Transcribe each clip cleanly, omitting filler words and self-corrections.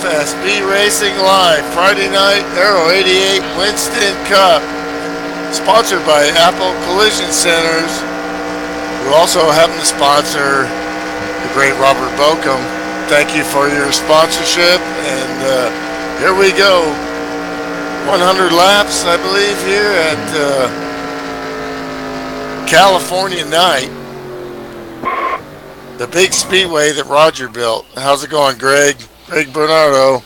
FSB Racing Live, Friday night, Aero 88 Winston Cup, sponsored by Apple Collision Centers, who also happen to sponsor the great Robert Bokum. Thank you for your sponsorship, and here we go. 100 laps, I believe, here at California Night, the big speedway that Roger built. How's it going, Greg? Greg Bernardo.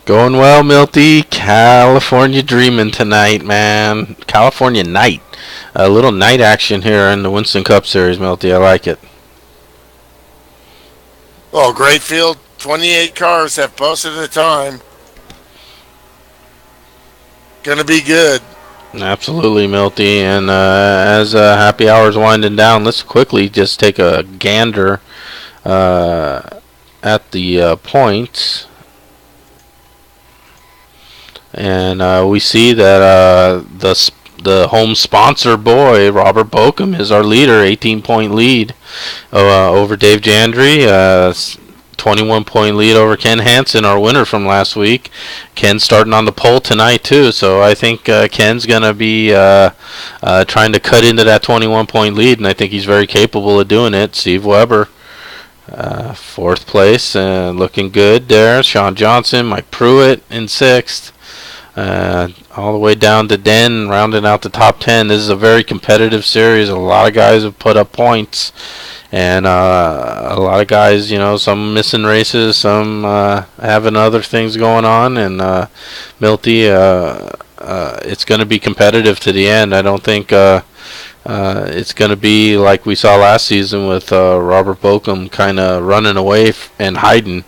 Going well, Milty. California dreaming tonight, man. California night. A little night action here in the Winston Cup Series, Milty. I like it. Well, great field. 28 cars have posted the time. Gonna be good. Absolutely, Milty. And as happy hour's winding down, let's quickly just take a gander at the points. And we see that the home sponsor boy, Robert Bokum, is our leader, 18-point lead over Dave Jandry. 21-point lead over Ken Hansen, our winner from last week. Ken's starting on the pole tonight, too, so I think Ken's going to be trying to cut into that 21-point lead, and I think he's very capable of doing it. Steve Weber, fourth place, looking good there. Sean Johnson, Mike Pruitt in sixth. All the way down to Den, rounding out the top 10. This is a very competitive series. A lot of guys have put up points. And a lot of guys, some missing races, some having other things going on. And Milty, it's going to be competitive to the end. I don't think it's going to be like we saw last season with Robert Bokum kind of running away and hiding.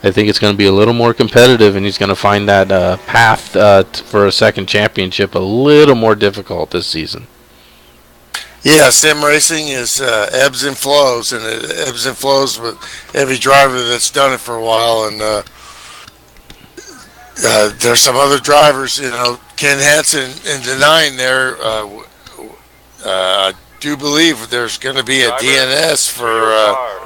I think it's going to be a little more competitive, and he's going to find that path for a second championship a little more difficult this season. Yeah, sim racing is ebbs and flows, and it ebbs and flows with every driver that's done it for a while. And there's some other drivers, Ken Hansen in the 9 there. I do believe there's going to be a DNS for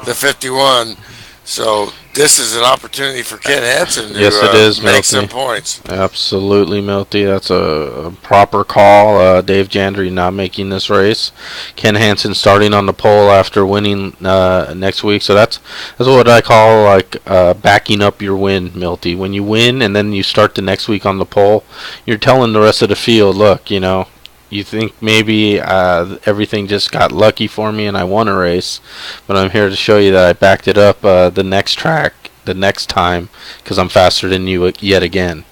the 51. So this is an opportunity for Ken Hansen to make some points. Absolutely, Milty. That's a proper call. Dave Jandry not making this race. Ken Hansen starting on the pole after winning next week. So that's what I call backing up your win, Milty. When you win and then you start the next week on the pole, you're telling the rest of the field, look, you think maybe everything just got lucky for me and I won a race, but I'm here to show you that I backed it up the next track, the next time, because I'm faster than you yet again.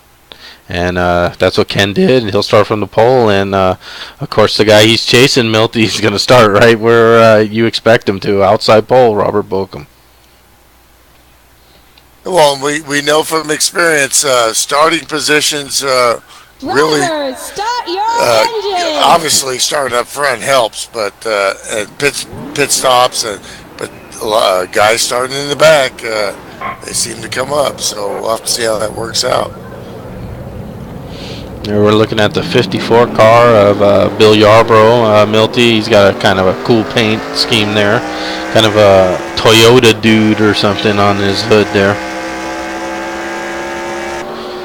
And that's what Ken did. He'll start from the pole, and of course the guy he's chasing, Milty, is going to start right where you expect him to, outside pole, Robert Bokum. Well, we know from experience, starting positions really, obviously starting up front helps, but pit stops, but guys starting in the back, they seem to come up. So we'll have to see how that works out. Here we're looking at the 54 car of Bill Yarbrough. Milty, he's got a kind of a cool paint scheme there, kind of a Toyota dude or something on his hood there.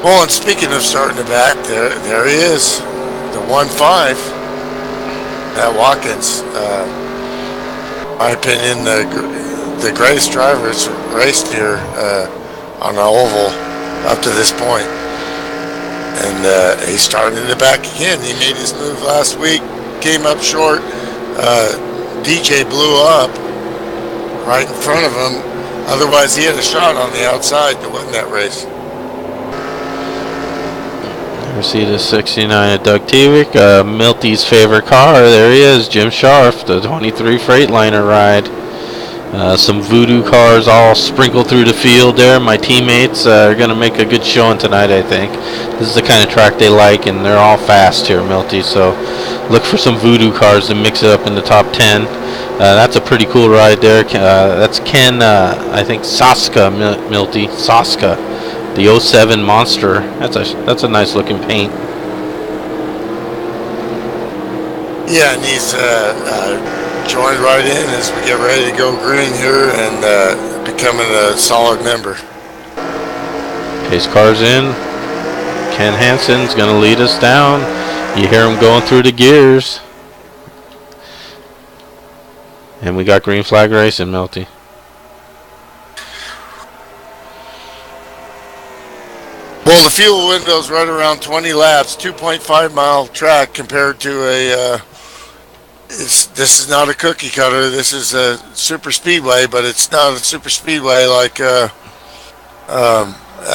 Well, and speaking of starting the back, there he is, the 1-5, Matt Watkins. In my opinion, the greatest driver that's raced here on the oval up to this point. And he's starting in the back again. He made his move last week, came up short. DJ blew up right in front of him. Otherwise, he had a shot on the outside to win that race. Mercedes 69 at Doug Tewick, Milty's favorite car. There he is, Jim Scharf, the 23 Freightliner ride. Some voodoo cars all sprinkled through the field there. My teammates are going to make a good showing tonight, I think. This is the kind of track they like, and they're all fast here, Milty. So look for some voodoo cars to mix it up in the top 10. That's a pretty cool ride there. That's Ken, I think, Saska, Milty. Saska. The 07 Monster. That's a nice looking paint. Yeah, and he's joined right in as we get ready to go green here and becoming a solid member. Pace car's in. Ken Hansen's going to lead us down. You hear him going through the gears. And we got green flag racing, Milty. Well, the fuel window's right around 20 laps, 2.5 mile track compared to a. This is not a cookie cutter. This is a super speedway, but it's not a super speedway like.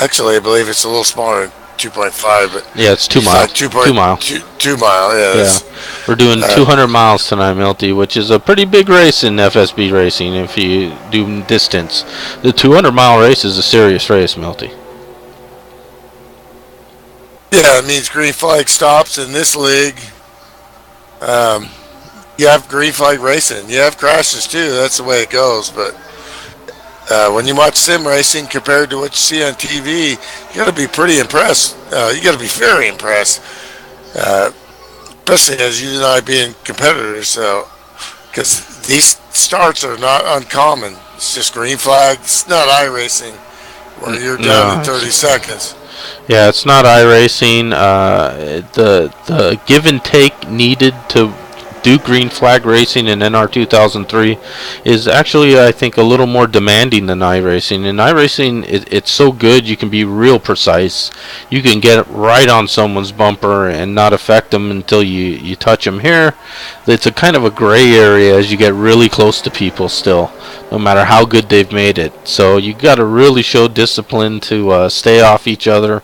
Actually, I believe it's a little smaller than 2.5, but yeah, it's 2 miles. 2 mile. 2 mile. Yeah. We're doing 200 miles tonight, Milty, which is a pretty big race in FSB racing. If you do distance, the 200-mile race is a serious race, Milty. Yeah, it means green flag stops in this league. You have green flag racing. You have crashes too. That's the way it goes. But when you watch sim racing compared to what you see on TV, you got to be pretty impressed. You got to be very impressed, especially as you and I being competitors. So, because these starts are not uncommon. It's just green flag. It's not iRacing where you're done in 30 seconds. Yeah, it's not iRacing. The give and take needed to do green flag racing in NR 2003 is actually, I think, a little more demanding than iRacing. In iRacing, it's so good you can be real precise. You can get right on someone's bumper and not affect them until you touch them. Here, it's a kind of a gray area as you get really close to people still, no matter how good they've made it. So you got to really show discipline to stay off each other,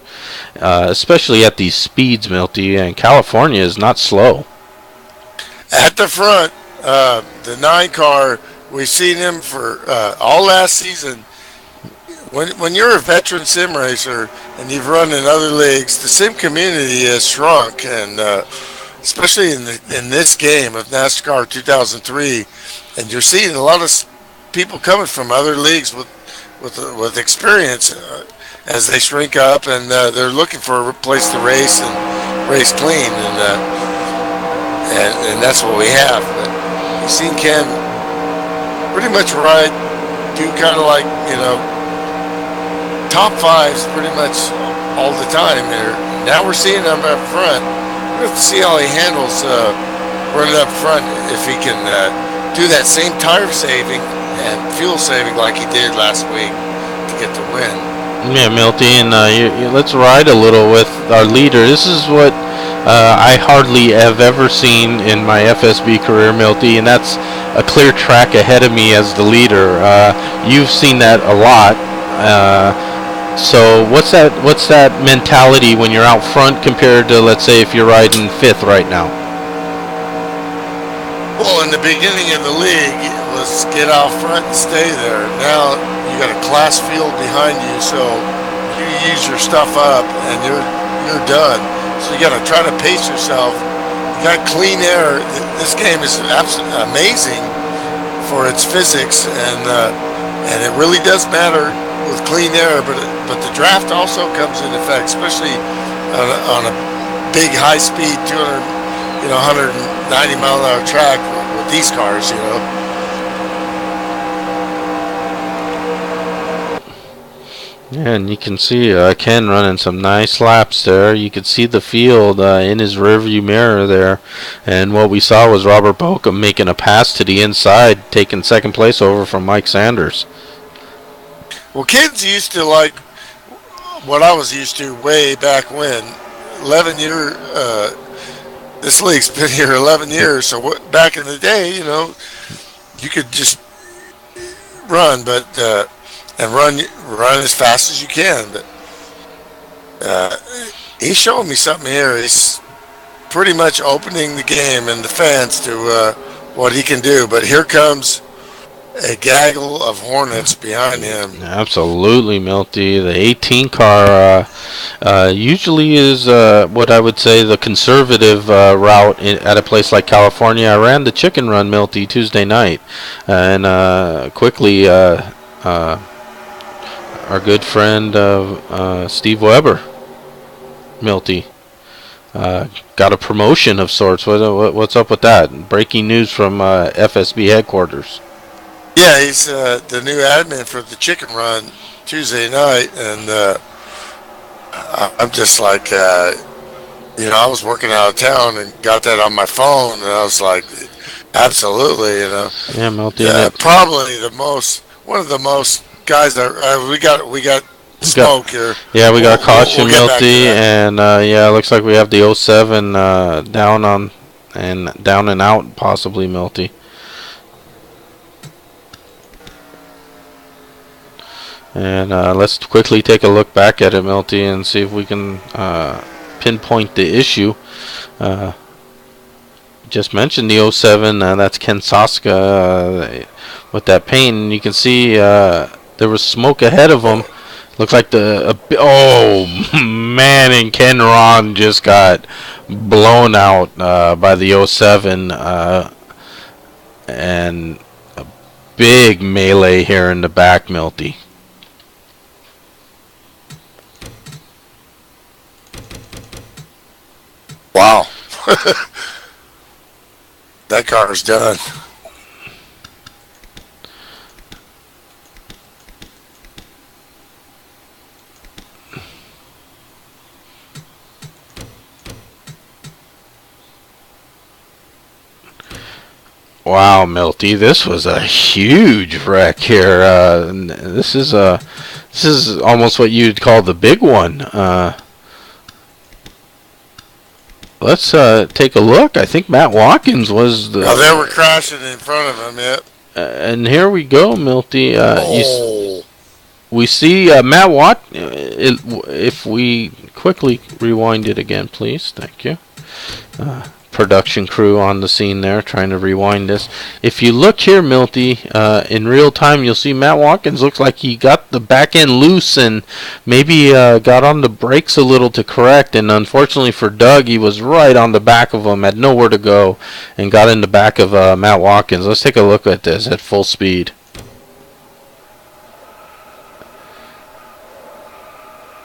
especially at these speeds, Milty. And California is not slow. At the front, the 9 car, we've seen him for all last season. When you're a veteran sim racer and you've run in other leagues, the sim community has shrunk, and especially in this game of NASCAR 2003, and you're seeing a lot of people coming from other leagues with experience as they shrink up, and they're looking for a place to race and race clean, and that's what we have. But you've seen Ken pretty much do kind of like, top 5s pretty much all the time. Now we're seeing him up front. We'll have to see how he handles running up front, if he can do that same tire saving and fuel saving like he did last week to get the win. Yeah, Milty, and let's ride a little with our leader. This is what I hardly have ever seen in my FSB career, Milty, and that's a clear track ahead of me as the leader. You've seen that a lot. So what's that mentality when you're out front compared to, let's say, if you're riding 5th right now? Well, in the beginning of the league, it was get out front and stay there. Now you got a class field behind you, so you use your stuff up and you're done. So you got to try to pace yourself. You got clean air. This game is absolutely amazing for its physics, and it really does matter with clean air. But the draft also comes into effect, especially on a big high speed 190 mile an hour track with these cars. Yeah, and you can see Ken running some nice laps there. You could see the field in his rearview mirror there. And what we saw was Robert Bokum making a pass to the inside, taking second place over from Mike Sanders. Well, Ken's used to like what I was used to way back when. 11-year, this league's been here 11 years. So back in the day, you could just run, and run as fast as you can. But he's showing me something here. He's pretty much opening the game and the fans to what he can do. But here comes a gaggle of Hornets behind him. Absolutely, Milty. The 18 car usually is what I would say the conservative route at a place like California. I ran the chicken run, Milty, Tuesday night, and quickly our good friend Steve Weber, Milty, got a promotion of sorts. What's up with that? Breaking news from FSB headquarters. Yeah, he's the new admin for the chicken run Tuesday night, and I'm just like, I was working out of town and got that on my phone, and I was like, absolutely, Yeah, Milty, and probably one of the most guys that we got we got, smoke here. yeah, we got We'll caution, get back to Milty, that. and yeah, it looks like we have the '07 down on and down and out, possibly, Milty. And let's quickly take a look back at it, Milty, and see if we can pinpoint the issue. Just mentioned the '07. That's Ken Saska with that paint. And you can see there was smoke ahead of him. Looks like oh man, and Ken Ron just got blown out by the '07, and a big melee here in the back, Milty. Wow. That car's done. Wow, Milty, this was a huge wreck here. This is almost what you'd call the big one. Let's take a look. I think Matt Watkins was the. Now they were crashing in front of him. Yep. And here we go, Milty. Oh. We see Matt if we quickly rewind it again, please. Thank you. Production crew on the scene there trying to rewind this. If you look here, Milty, in real time, you'll see Matt Watkins looks like he got the back end loose and maybe got on the brakes a little to correct. And unfortunately for Doug, he was right on the back of him, had nowhere to go, and got in the back of Matt Watkins. Let's take a look at this at full speed.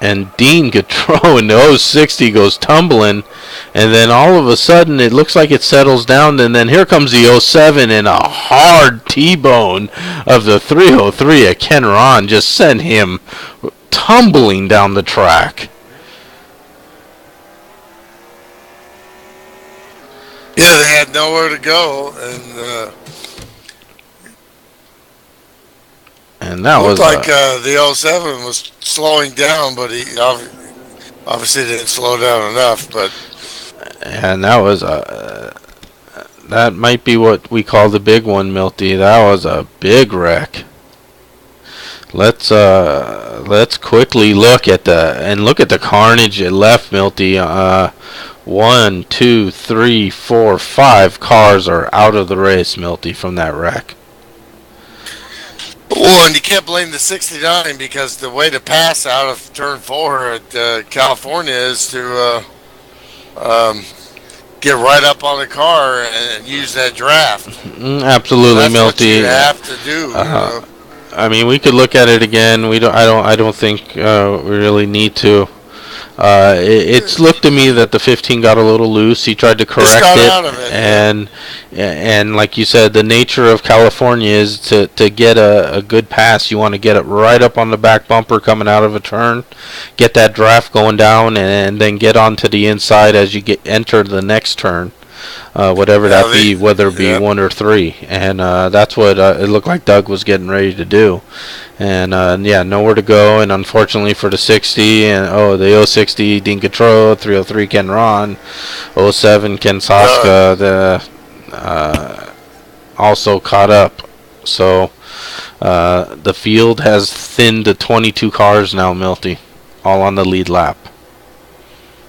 And Dean Gautreau in the 060 goes tumbling, and then all of a sudden it looks like it settles down, and then here comes the 07 and a hard T-bone of the 303 at Ken Ron just sent him tumbling down the track. Yeah, they had nowhere to go, and that looked was like the 07 was slowing down, but he obviously didn't slow down enough. But and that was that might be what we call the big one, Milty. That was a big wreck. Let's quickly look at the carnage it left, Milty. 1, 2, 3, 4, 5 cars are out of the race, Milty, from that wreck. Well, and you can't blame the 69 because the way to pass out of turn 4 at California is to get right up on the car and use that draft. Absolutely, That's Milty. What you have to do. I mean, we could look at it again. I don't think we really need to. It's looked to me that the 15 got a little loose. He tried to correct it, and like you said, the nature of California is to get a good pass. You want to get it right up on the back bumper coming out of a turn, get that draft going down, and then get onto the inside as you enter the next turn. Whatever that be, whether it be 1 or 3, and that's what it looked like Doug was getting ready to do, and nowhere to go, and unfortunately for the 60 and the 060 Dean Gautreau, 303 Ken Ron, 07 Ken Saska, also caught up, so the field has thinned to 22 cars now, Milty, all on the lead lap.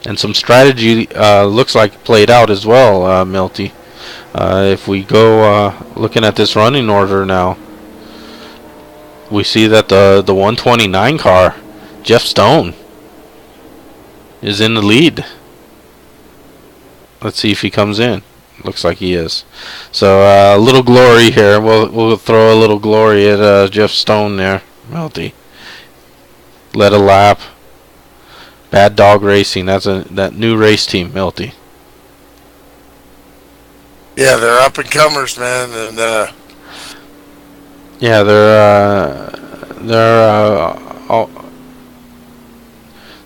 And some strategy looks like played out as well, Milty. If we go looking at this running order now, we see that the 129 car, Jeff Stone, is in the lead. Let's see if he comes in. Looks like he is. So a little glory here. We'll throw a little glory at Jeff Stone there, Milty. Led a lap. Bad Dog Racing. That's that new race team, Milty. Yeah, they're up and comers, man, and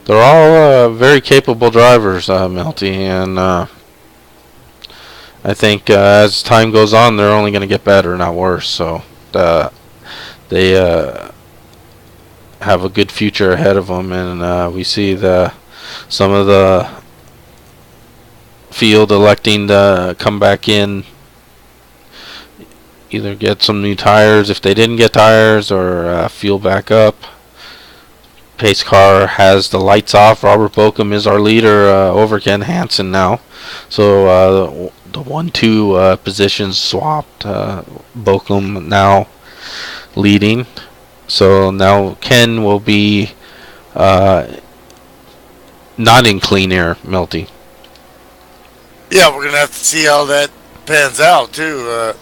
they're all very capable drivers, Melty, and I think as time goes on, they're only going to get better, not worse. So they have a good future ahead of them, and we see some of the field electing to come back in, either get some new tires if they didn't get tires, or fuel back up. Pace car has the lights off. Robert Bokum is our leader over Ken Hansen now. So the 1-2 positions swapped. Bokum now leading. So now Ken will be not in clean air, Melty. Yeah, we're going to have to see how that pans out, too.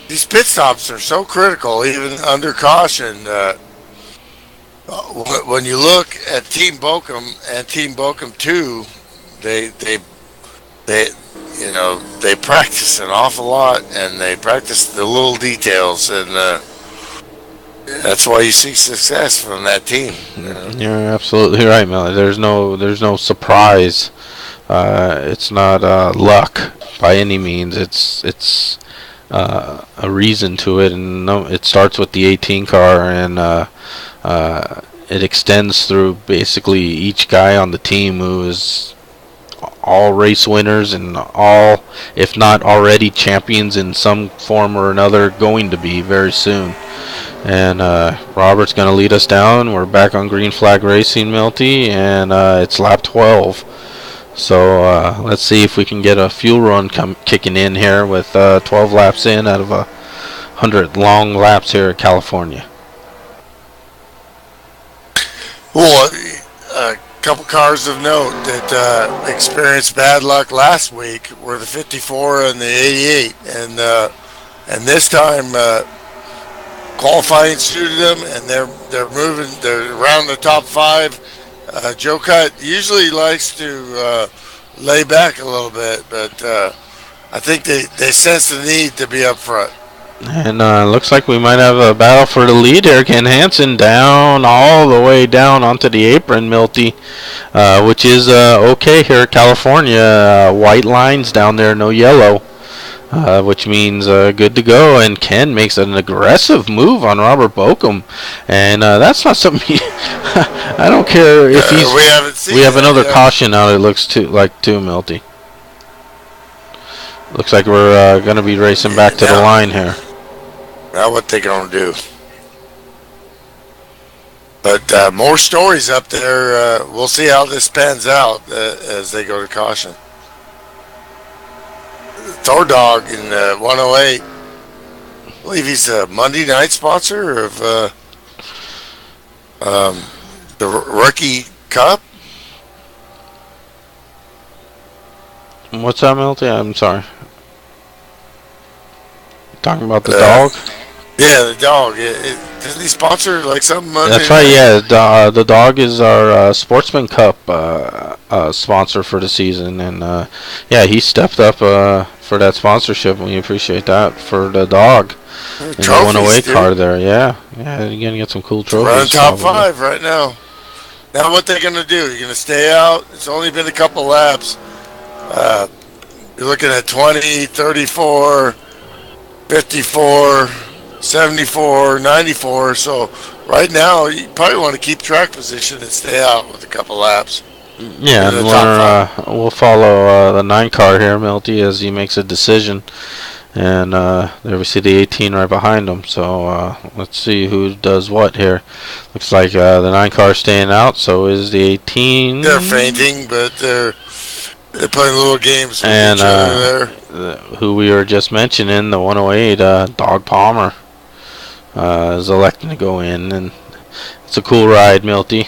These pit stops are so critical, even under caution. When you look at Team Bokum and Team Bokum 2, they practice an awful lot, and they practice the little details, and that's why you see success from that team. You're absolutely right, Melody. There's no surprise. It's not luck by any means. It's a reason to it, and it starts with the 18 car, and it extends through basically each guy on the team who is all race winners and all, if not already, champions in some form or another, going to be very soon. And Robert's going to lead us down. We're back on green flag racing, Milty, and it's lap 12. So let's see if we can get a fuel run kicking in here with 12 laps in out of 100 long laps here in California. Well, a couple cars of note that experienced bad luck last week were the 54 and the 88, and this time qualifying suited them, and they're moving. They're around the top 5. Joe Cutt usually likes to lay back a little bit, but I think they sense the need to be up front. And looks like we might have a battle for the lead here. Ken Hansen down all the way down onto the apron, Milty, which is okay here in California. White lines down there, no yellow, which means good to go. And Ken makes an aggressive move on Robert Bokum, and that's not something I don't care if he's. We have another caution out. It looks too Milty. Looks like we're going to be racing back to the line here. Now what they going to do? But more stories up there. We'll see how this pans out as they go to caution. Thor Dog in 108. I believe he's a Monday night sponsor of the Rookie Cup. What's that, Milty? I'm sorry. Talking about the dog? Yeah, the dog. Doesn't he sponsor like something? That's right. Yeah, the dog is our Sportsman Cup sponsor for the season, and yeah, he stepped up for that sponsorship, and we appreciate that for the dog. In the 108 car there. Yeah, you're gonna get some cool trophies. We're on top 5 right now. Now what they're gonna do? You're gonna stay out. It's only been a couple laps. You're looking at 20, 34, 54, 74, 94. So right now, you probably want to keep track position and stay out with a couple laps. Yeah, and we'll follow the 9 car here, Milty, as he makes a decision. And there we see the 18 right behind him. So let's see who does what here. Looks like the 9 car staying out. So is the 18. They're fainting, but they're playing little games with each other there. Who we were just mentioning, the 108, Dog Palmer, is electing to go in, and it's a cool ride, Milty.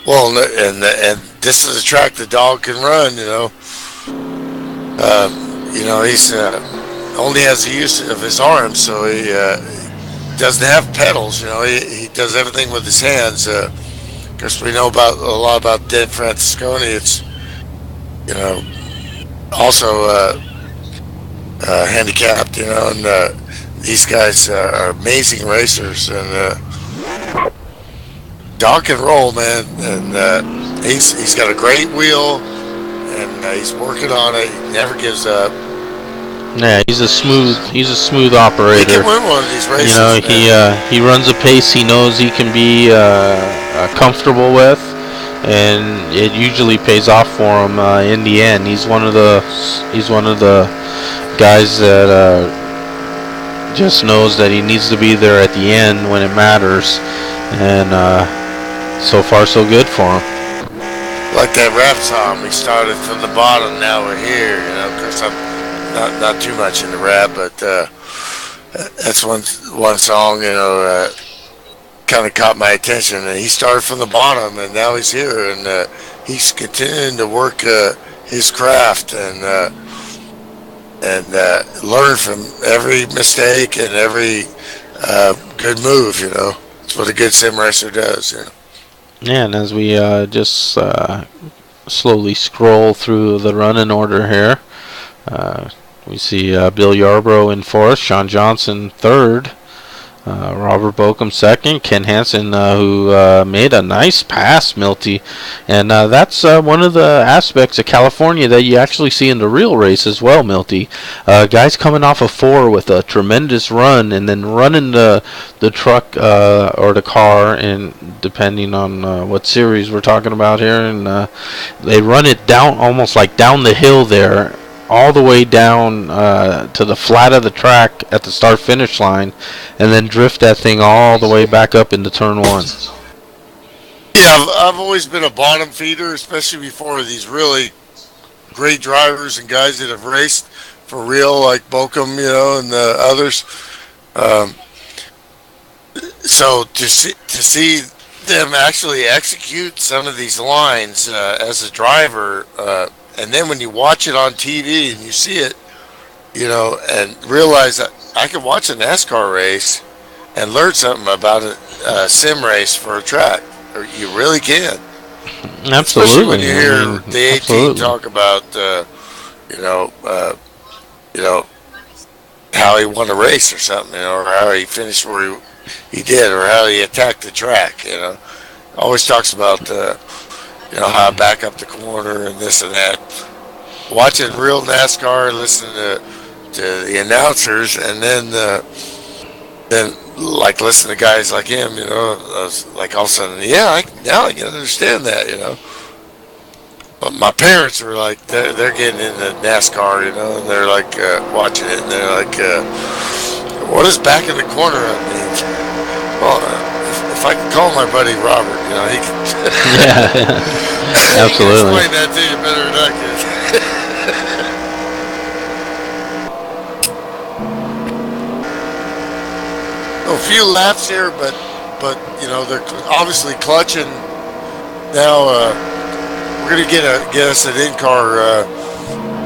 Well, and this is a track the dog can run, you know. He's only has the use of his arms, so he doesn't have pedals. You know, he does everything with his hands. Because we know a lot about Dan Francisconi. It's also handicapped. And these guys are amazing racers, and dog can roll, man, and he's got a great wheel, and he's working on it. He never gives up. Yeah, he's a smooth He can operator. win one of these You know, races, man. he runs a pace he knows he can be comfortable with, and it usually pays off for him in the end. He's one of the guys that just knows that he needs to be there at the end when it matters, and so far so good for him. Like that rap song, we started from the bottom, now we're here. You know, of course I'm not too much into rap, but that's one song. You know, kind of caught my attention. And he started from the bottom, and now he's here, and he's continuing to work his craft and learn from every mistake and every good move. You know, that's what a good sim racer does. You know. Yeah, and as we just slowly scroll through the running order here, we see Bill Yarbrough in fourth, Sean Johnson third, Robert Bokum second, Ken Hansen who made a nice pass, Milty, and that's one of the aspects of California that you actually see in the real race as well, Milty. Guys coming off of four with a tremendous run and then running the truck or the car, and depending on what series we're talking about here, and they run it down almost like down the hill there, all the way down to the flat of the track at the start finish line, and then drift that thing all the way back up into turn one. Yeah, I've always been a bottom feeder, especially before these really great drivers and guys that have raced for real, like Bokum, you know, and the others. Um, so to see them actually execute some of these lines as a driver, and then when you watch it on TV and you see it, you know, and realize that I can watch a NASCAR race and learn something about a sim race for a track, or you really can. Especially when Absolutely. you I hear mean, the 18 absolutely. talk about, you know, you know, how he won a race or something, you know, or how he finished where he did, or how he attacked the track, you know. Always talks about, you know, how I back up the corner and this and that. Watching real NASCAR, listening to the announcers, and then like listen to guys like him, you know, I was like all of a sudden, yeah, now I can understand that, you know. But my parents were like, they're getting into NASCAR, you know, and they're like watching it, and they're like, what does back in the corner mean? Well, if I could call my buddy Robert, you know, he can, Yeah, he can absolutely. explain that to you better than I could. A few laps here, but you know they're obviously clutching now. We're gonna get us an in-car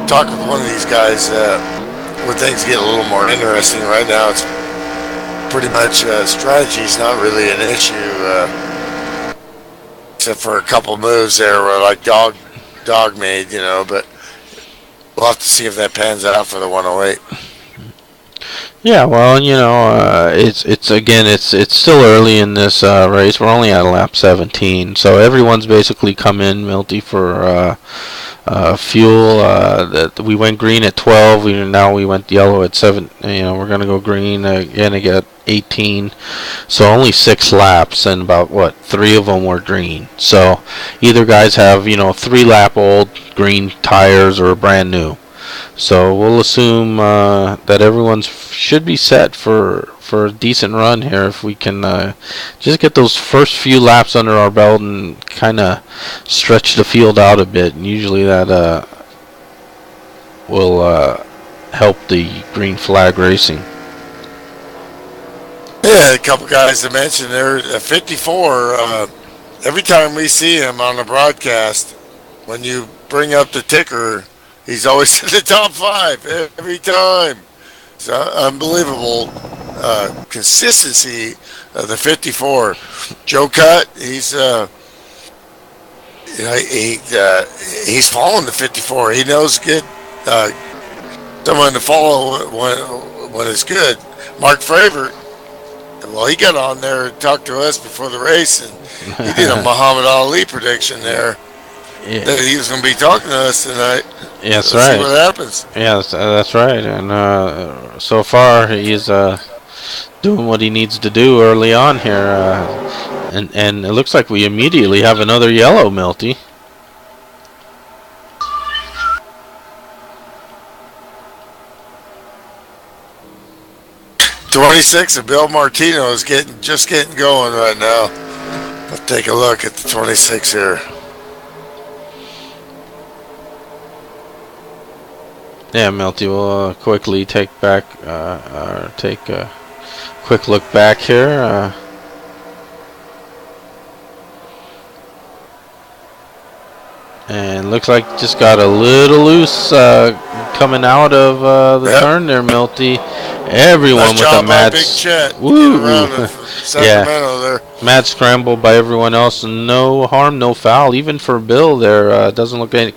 talk with one of these guys where things get a little more interesting. Right now, it's pretty much strategy is not really an issue, except for a couple moves there where like dog made, you know. But we'll have to see if that pans out for the 108. Yeah, well, you know, it's again, it's still early in this race. We're only at lap 17, so everyone's basically come in, Milty, for fuel. That we went green at 12. Now we went yellow at 7. You know, we're gonna go green again at 18. So only 6 laps, and about what 3 of them were green. So either guys have 3-lap old green tires or brand new. So we'll assume that everyone should be set for a decent run here if we can just get those first few laps under our belt and kind of stretch the field out a bit. And usually that will help the green flag racing. Yeah, a couple guys to mention there. 54. Every time we see him on the broadcast, when you bring up the ticker, he's always in the top 5 every time. It's unbelievable consistency of the 54. Joe Cutt, he's he's following the 54. He knows good someone to follow when it's good. Mark Fravor, Well, he got on there and talked to us before the race, and he did a Muhammad Ali prediction there Yeah, that he was going to be talking to us tonight. yeah, that's Let's see right. what happens. Yeah, that's right. And so far, he's doing what he needs to do early on here. And it looks like we immediately have another yellow, Milty. 26 of Bill Martino is just getting going right now. Let's take a look at the 26 here. Yeah, Milty will quickly take a quick look back here. And looks like just got a little loose coming out of the turn there, Milty. Everyone nice with a mad Big Chet. Woo! Sacramento there. Mad scramble by everyone else. No harm, no foul. Even for Bill there, doesn't look like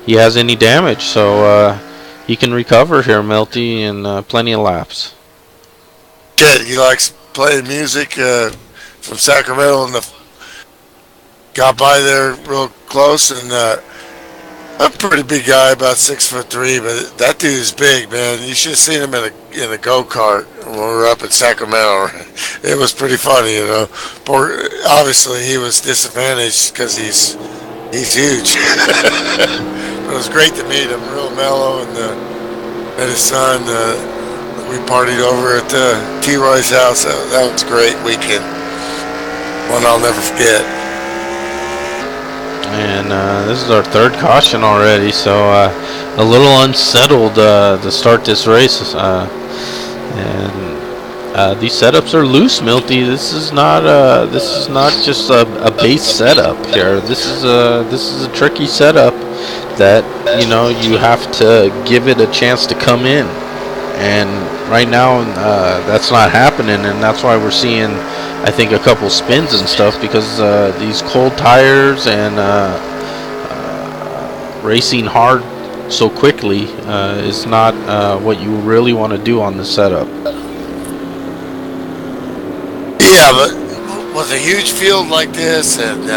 he has any damage. So he can recover here, Milty, in plenty of laps. Chet, he likes playing music from Sacramento, and got by there real close, and a pretty big guy, about 6'3", but that dude is big, man. You should have seen him in a go-kart when we were up in Sacramento. It was pretty funny, you know. Obviously, he was disadvantaged because he's huge. But it was great to meet him, real mellow, and met his son. We partied over at T-Roy's house. That was a great weekend. One I'll never forget. And this is our third caution already, so a little unsettled to start this race. And these setups are loose, Milty. This is not just a base setup here. This is a tricky setup that you have to give it a chance to come in. And right now, that's not happening, and that's why we're seeing, I think, a couple spins and stuff, because these cold tires and racing hard so quickly is not what you really want to do on the setup. Yeah, but with a huge field like this, and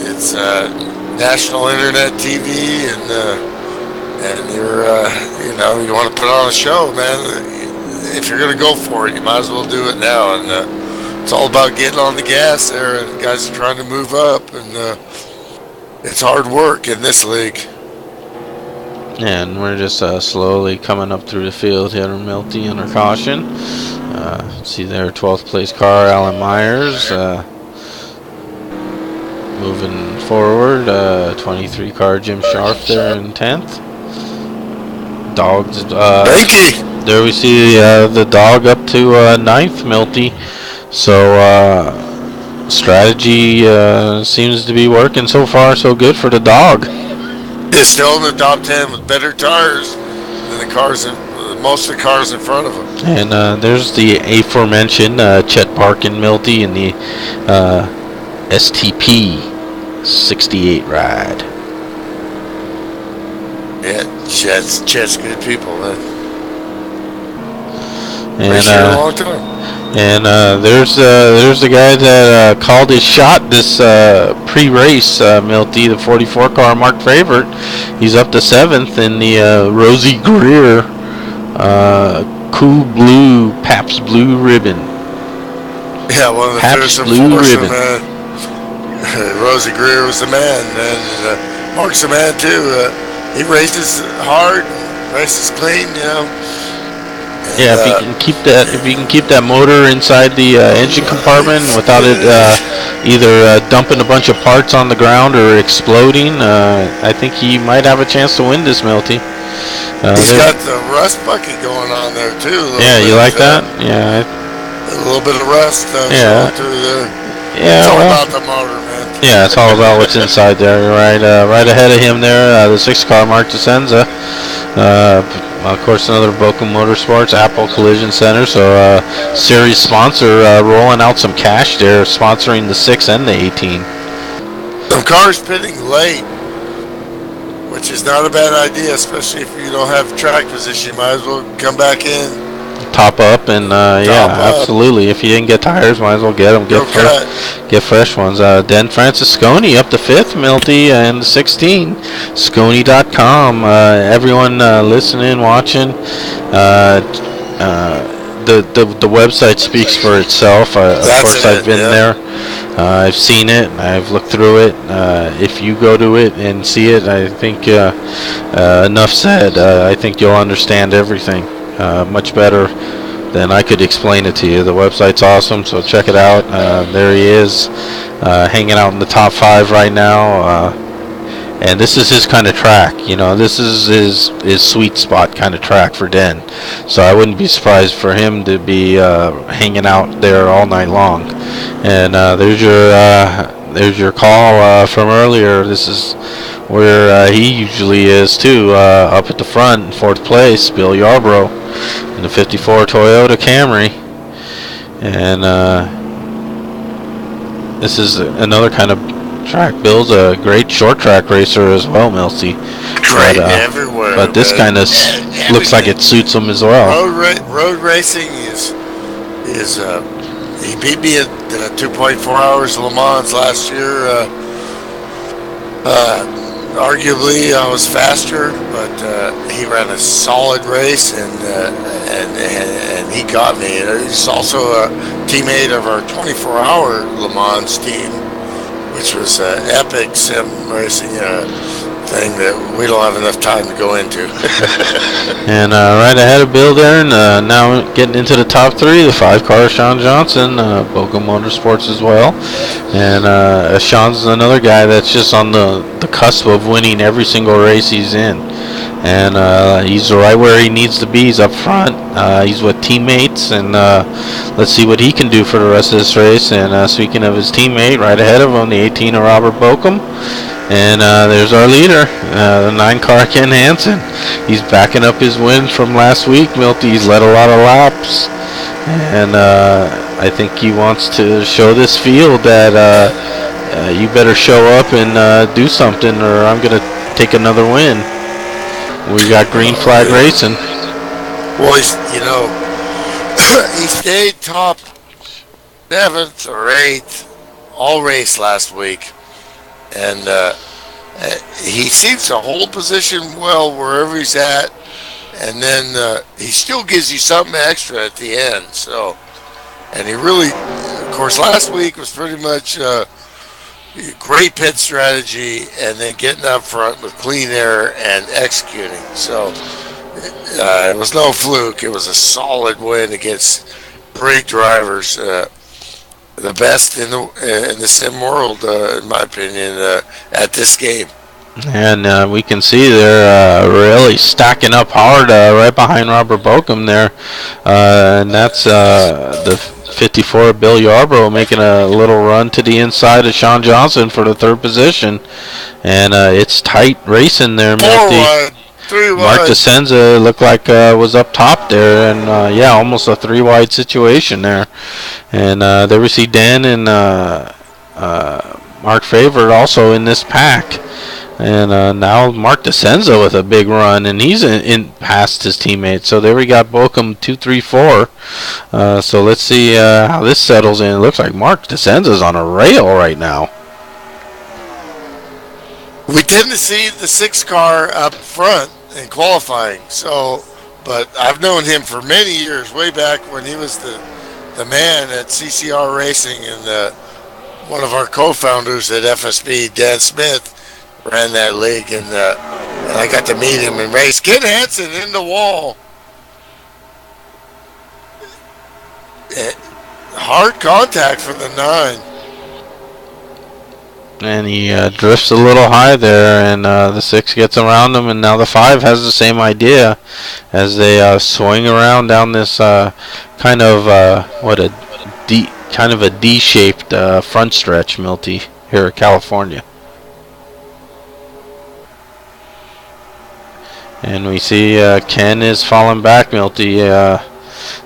it's national internet TV, and you want to put on a show, man. If you're gonna go for it, you might as well do it now. And it's all about getting on the gas there. And guys are trying to move up, and it's hard work in this league. And we're just slowly coming up through the field here, Milty, under caution. See there, 12th place car, Alan Myers. Moving forward, 23 car, Jim Sharp there in 10th. Dogs. Thank you. There we see the dog up to 9th, Milty. So strategy seems to be working so far. So good for the dog. It's still in the top 10 with better tires than the cars most of the cars in front of them. And there's the aforementioned Chet Parkin, Milty, in the STP 68 ride. Yeah, Chet's good people, man. And there's the guy that called his shot this pre-race, Milty, the 44 car, Mark Favorite. He's up to 7th in the Rosie Greer Cool Blue Pabst Blue Ribbon. Yeah, one of the Pabst Blue Ribbon. Rosie Greer was the man, and Mark's the man too. He races hard, races clean, you know. And, yeah, if you can keep that motor inside the engine compartment without it either dumping a bunch of parts on the ground or exploding, I think he might have a chance to win this, Milty. He's got the rust bucket going on there too. Yeah, you like that? Yeah. A little bit of rust yeah. through there. Yeah, it's all about the motor, man. Yeah, it's all about what's inside there. Right ahead of him there, the 6 car, Mark DeSenza. Of course, another Boca Motorsports, Apple Collision Center. So, series sponsor rolling out some cash there, sponsoring the 6 and the 18. Some cars pitting late, which is not a bad idea, especially if you don't have track position. You might as well come back in top up, and yeah, Top up. absolutely. If you didn't get tires, might as well get them. Go cut. Get fresh ones. Dan Francisconi up to 5th, Milty, and 16. Sconi.com. Everyone listening, watching. The website speaks for itself. Of That's course, I've it. been Yeah. there. I've seen it. I've looked through it. If you go to it and see it, I think enough said. I think you'll understand everything much better than I could explain it to you. The website's awesome, so check it out. There he is, hanging out in the top 5 right now. And this is his kind of track, this is his sweet spot kind of track for Den. So I wouldn't be surprised for him to be hanging out there all night long. And there's your call from earlier. This is where he usually is too, up at the front in 4th place, Bill Yarbrough in the 54 Toyota Camry. And this is another kind of track. Bill's a great short track racer as well, Milty. Great everywhere. But this kind of looks like it suits him as well. Road racing is he beat me at 2.4 hours Le Mans last year. Arguably, I was faster, but he ran a solid race, and he got me. He's also a teammate of our 24-hour Le Mans team, which was an epic sim racing thing that we don't have enough time to go into. And right ahead of Bill there, and now getting into the top 3, the 5-car Sean Johnson, Boca Motorsports as well. And Sean's another guy that's just on the cusp of winning every single race he's in. And he's right where he needs to be. He's up front. He's with teammates, and let's see what he can do for the rest of this race. And speaking of his teammate, right ahead of him, the 18 of Robert Bokum. And there's our leader, the 9-car Ken Hansen. He's backing up his win from last week, Milty. He's led a lot of laps. And I think he wants to show this field that you better show up and do something, or I'm going to take another win. We got green flag racing. Well, he stayed top 7th or 8th all race last week. And he seems to hold position well wherever he's at, and then he still gives you something extra at the end. So, and he really, of course, last week was pretty much great pit strategy, and then getting up front with clean air and executing. So it was no fluke. It was a solid win against great drivers. The best in the sim world, in my opinion, at this game. And we can see they're really stacking up hard right behind Robert Bokum there. And that's the 54 Bill Yarbrough making a little run to the inside of Sean Johnson for the 3rd position. And it's tight racing there, Milty. Mark DeSenza looked like was up top there, and almost a 3-wide situation there. And there we see Dan and Mark Favorite also in this pack. And now Mark DeSenza with a big run, and he's in past his teammates. So there we got Bokum 2, 3, 4. So let's see how this settles in. It looks like Mark DeSenza's on a rail right now. We tend to see the 6-car up front in qualifying. But I've known him for many years, way back when he was the man at CCR Racing, and one of our co-founders at FSB, Dan Smith, ran that league, and I got to meet him and race. Ken Hansen in the wall. Hard contact for the 9. And he drifts a little high there, and the 6 gets around him, and now the 5 has the same idea as they swing around down this kind of a D-shaped front stretch, Milty, here in California. And we see Ken is falling back, Milty.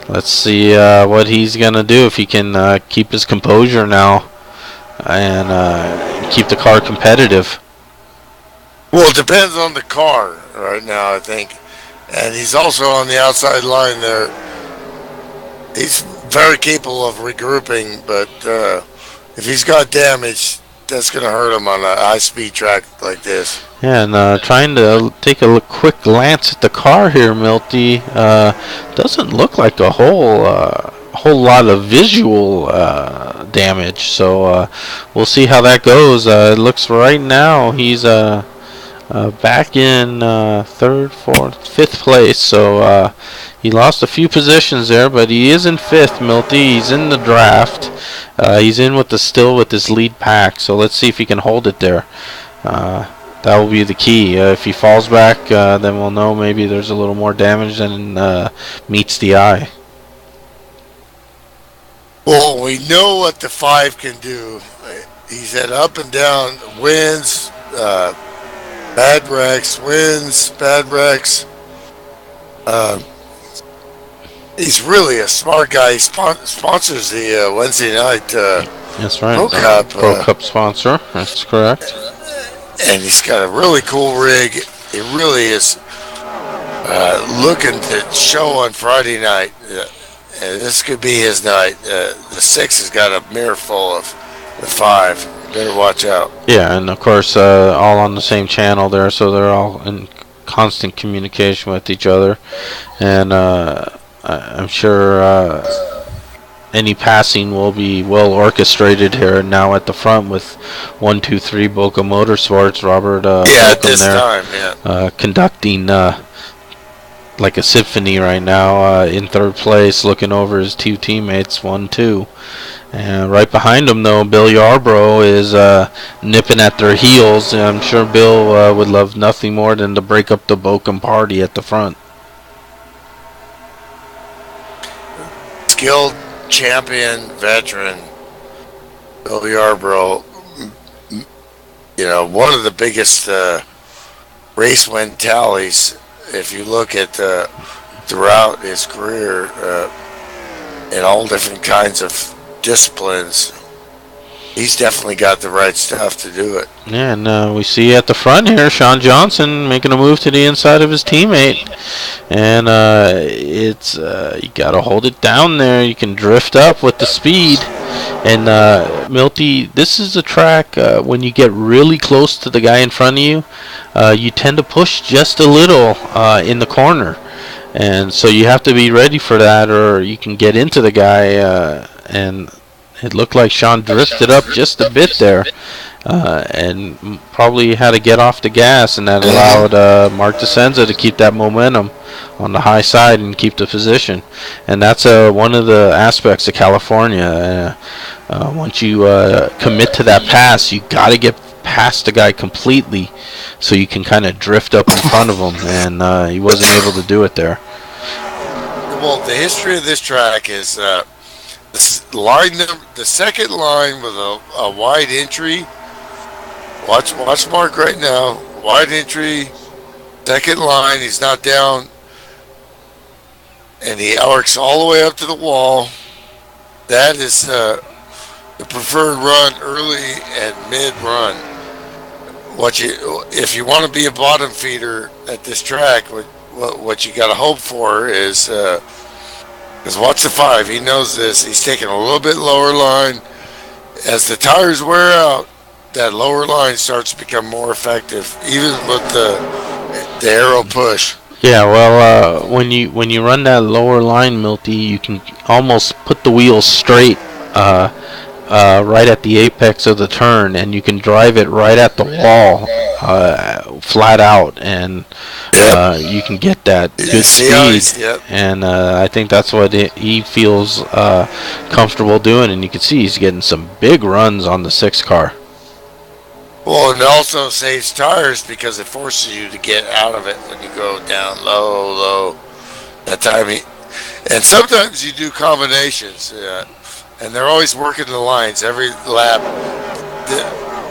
Let's see what he's gonna do, if he can keep his composure now and keep the car competitive. Well, it depends on the car right now, I think. And he's also on the outside line there He's very capable of regrouping, but if he's got damage, that's going to hurt him on a high-speed track like this. Yeah, and trying to take a quick glance at the car here, Milty. Doesn't look like a whole lot of visual damage. So we'll see how that goes. It looks right now he's back in third, fourth, fifth place. So he lost a few positions there, but he is in fifth, Milty. He's in the draft. He's in with still with his lead pack. So let's see if he can hold it there. That will be the key. If he falls back, then we'll know maybe there's a little more damage than meets the eye. Well, we know what the 5 can do. He's had up and down wins, bad wrecks, wins, bad wrecks. He's really a smart guy. He sponsors the Wednesday night That's right. Pro Cup. Pro Cup sponsor. That's correct. And he's got a really cool rig. He really is looking to show on Friday night. This could be his night. The 6 has got a mirror full of the 5. Better watch out. Yeah, and of course, all on the same channel there, so they're all in constant communication with each other. And I'm sure any passing will be well orchestrated here now at the front with 1, 2, 3 Boca Motorsports. Robert at this time, conducting like a symphony right now in third place, looking over his 2 teammates, 1, 2. And right behind him, though, Bill Yarbrough is nipping at their heels. I'm sure Bill would love nothing more than to break up the Bochum party at the front. Skilled champion veteran Bill Yarbrough, one of the biggest race win tallies if you look at throughout his career in all different kinds of disciplines. He's definitely got the right stuff to do it. Yeah, and we see at the front here, Sean Johnson making a move to the inside of his teammate. And it's you got to hold it down there. You can drift up with the speed. And Milty, this is a track when you get really close to the guy in front of you, you tend to push just a little in the corner. And so you have to be ready for that, or you can get into the guy. And it looked like Sean drifted up just a bit there, and probably had to get off the gas, and that allowed Mark DeSenza to keep that momentum on the high side and keep the position. And that's one of the aspects of California. Once you commit to that pass, you got to get past the guy completely so you can kind of drift up in front of him, and he wasn't able to do it there. Well, the history of this track is the second line with a wide entry. Watch Mark right now. Wide entry, second line. He's not down, and he arcs all the way up to the wall. That is the preferred run, early and mid run. If you want to be a bottom feeder at this track, what you got to hope for is. Because watch the 5, he knows this. He's taking a little bit lower line. As the tires wear out, that lower line starts to become more effective, even with the aero push. Yeah, well, when you run that lower line, Milty, you can almost put the wheels straight right at the apex of the turn, and you can drive it right at the wall, flat out, and you can get that good speed. And I think that's what he feels comfortable doing, and you can see he's getting some big runs on the 6 car. Well, it also saves tires because it forces you to get out of it when you go down low. That time, and sometimes you do combinations. And they're always working the lines every lap.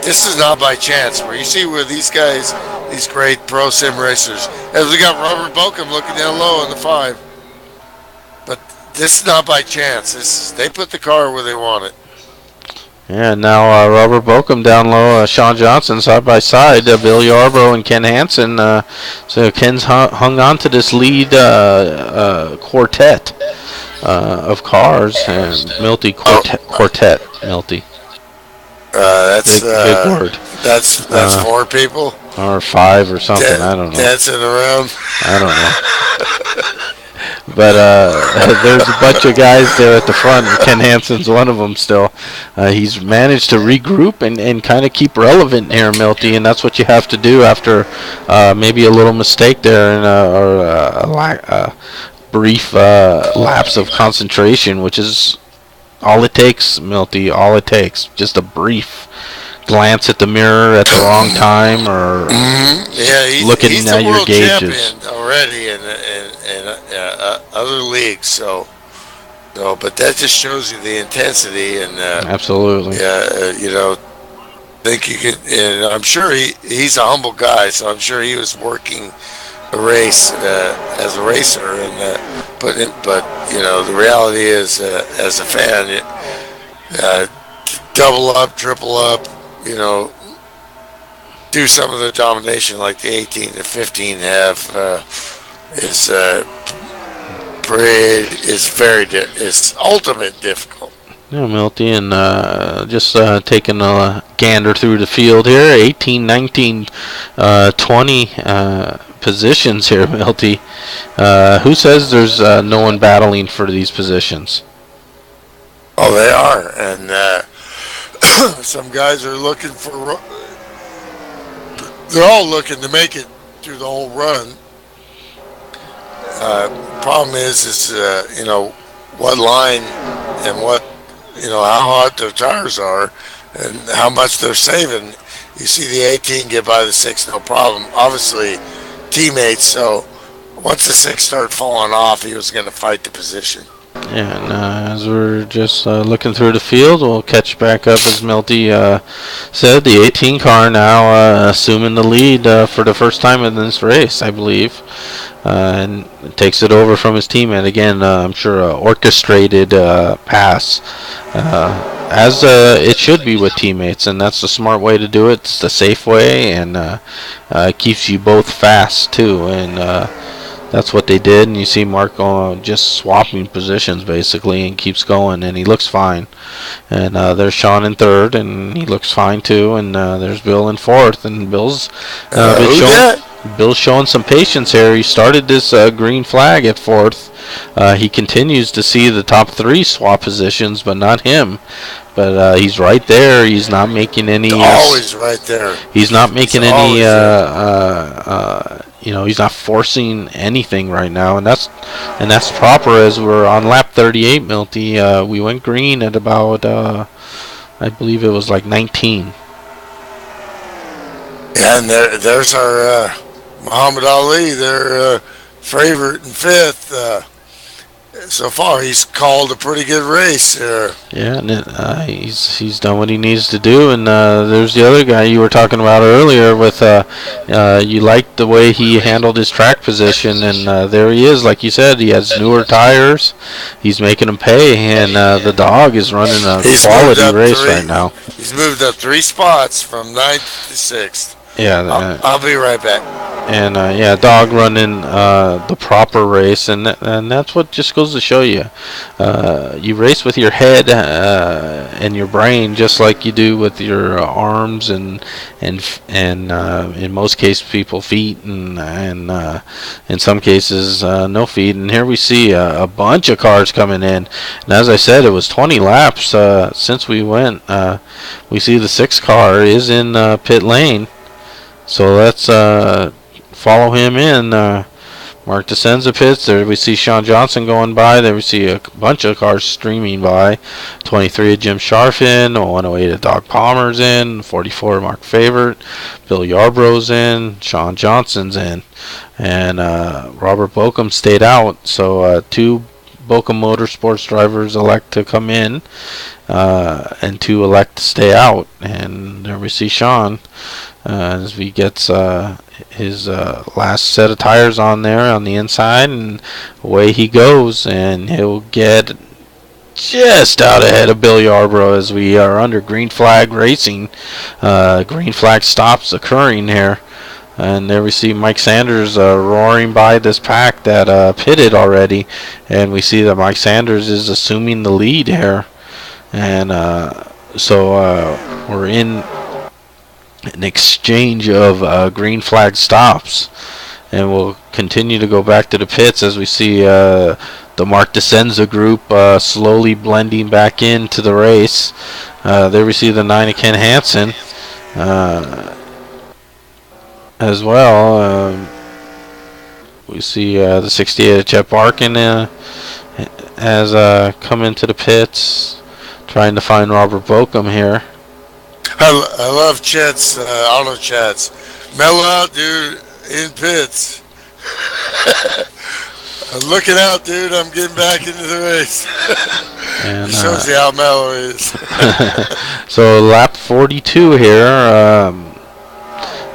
This is not by chance. Where you see where these guys, these great pro sim racers, as we got Robert Bochum looking down low in the 5. But this is not by chance. They put the car where they want it. Yeah, now Robert Bochum down low, Sean Johnson side by side, Bill Yarbrough and Ken Hansen. So Ken's hung on to this lead quartet. of cars, and Milty Oh, quartet Milty. that's Big word. that's Uh, 4 people or 5 or something. I don't know. dancing around. I don't know. But there's a bunch of guys there at the front. And Ken Hansen's one of them still. He's managed to regroup and kind of keep relevant here, Milty, and that's what you have to do after maybe a little mistake there and or a brief lapse of concentration, which is all it takes, Milty. All it takes, just a brief glance at the mirror at the wrong time, or Yeah, looking he's at the your world gauges. champion already in other leagues. But that just shows you the intensity and Absolutely. think you could. And I'm sure he's a humble guy, so I'm sure he was working a race as a racer, but the reality is as a fan, double up, triple up, you know, do some of the domination like the 18 to 15 have is is ultimate difficult. Yeah, Milty, and just taking a gander through the field here, 18, 19, 20 positions here, Milty. Who says there's no one battling for these positions? Oh, they are, and some guys are looking for. They're all looking to make it through the whole run. Problem is what line and how hot their tires are and how much they're saving. You see the 18 get by the 6, no problem. Obviously, teammates. So once the 6 started falling off, he was going to fight the position. Yeah, and as we're just looking through the field, we'll catch back up as Milty said. The 18 car now assuming the lead for the first time in this race, I believe. And takes it over from his teammate. Again, I'm sure orchestrated pass, as it should be with teammates, and that's the smart way to do it. It's the safe way, and it keeps you both fast too. And that's what they did. And you see Marco just swapping positions basically, and keeps going, and he looks fine. And there's Sean in third, and he looks fine too. And there's Bill in fourth, and Bill's showing some patience here. He started this green flag at fourth. He continues to see the top 3 swap positions, but not him. But he's right there. He's not making any. Always right there. He's not making any. He's not forcing anything right now, and that's proper. As we're on lap 38, Milty, we went green at about I believe it was like 19. Yeah, and there's our Muhammad Ali, their favorite in 5th. So far, he's called a pretty good race there. Yeah, and he's done what he needs to do. And there's the other guy you were talking about earlier. With you liked the way he handled his track position, and there he is. Like you said, he has newer tires. He's making them pay, and the dog is running a quality race right now. He's moved up 3 spots from 9th to 6th. Yeah, I'll be right back. And dog running the proper race, and that's what just goes to show you. You race with your head and your brain, just like you do with your arms and in most cases people feet, and in some cases no feet. And here we see a bunch of cars coming in. And as I said, it was 20 laps since we went. We see the 6 car is in pit lane. So let's follow him in. Mark Descenza pits. There we see Sean Johnson going by. There we see a bunch of cars streaming by. 23 of Jim Sharfin. 108 of Doc Palmer's in. 44 Mark Favorite. Bill Yarbrough's in. Sean Johnson's in. And Robert Bokum stayed out. So 2 Bokum Motorsports drivers elect to come in. And 2 elect to stay out. And there we see Sean. As he gets his last set of tires on there on the inside, and away he goes, and he'll get just out ahead of Bill Yarbrough as we are under green flag racing. Green flag stops occurring here. And there we see Mike Sanders roaring by this pack that pitted already, and we see that Mike Sanders is assuming the lead here, and so we're in an exchange of green flag stops, and we'll continue to go back to the pits as we see the Mark DeSenza group slowly blending back into the race. There we see the 9 of Ken Hansen as well. We see the 68 of Chet Barkin has come into the pits, trying to find Robert Bokum here. I love Chet's auto chats. Mellow out, dude, in pits. I'm looking out, dude. I'm getting back into the race. And shows you how mellow he is. So lap 42 here.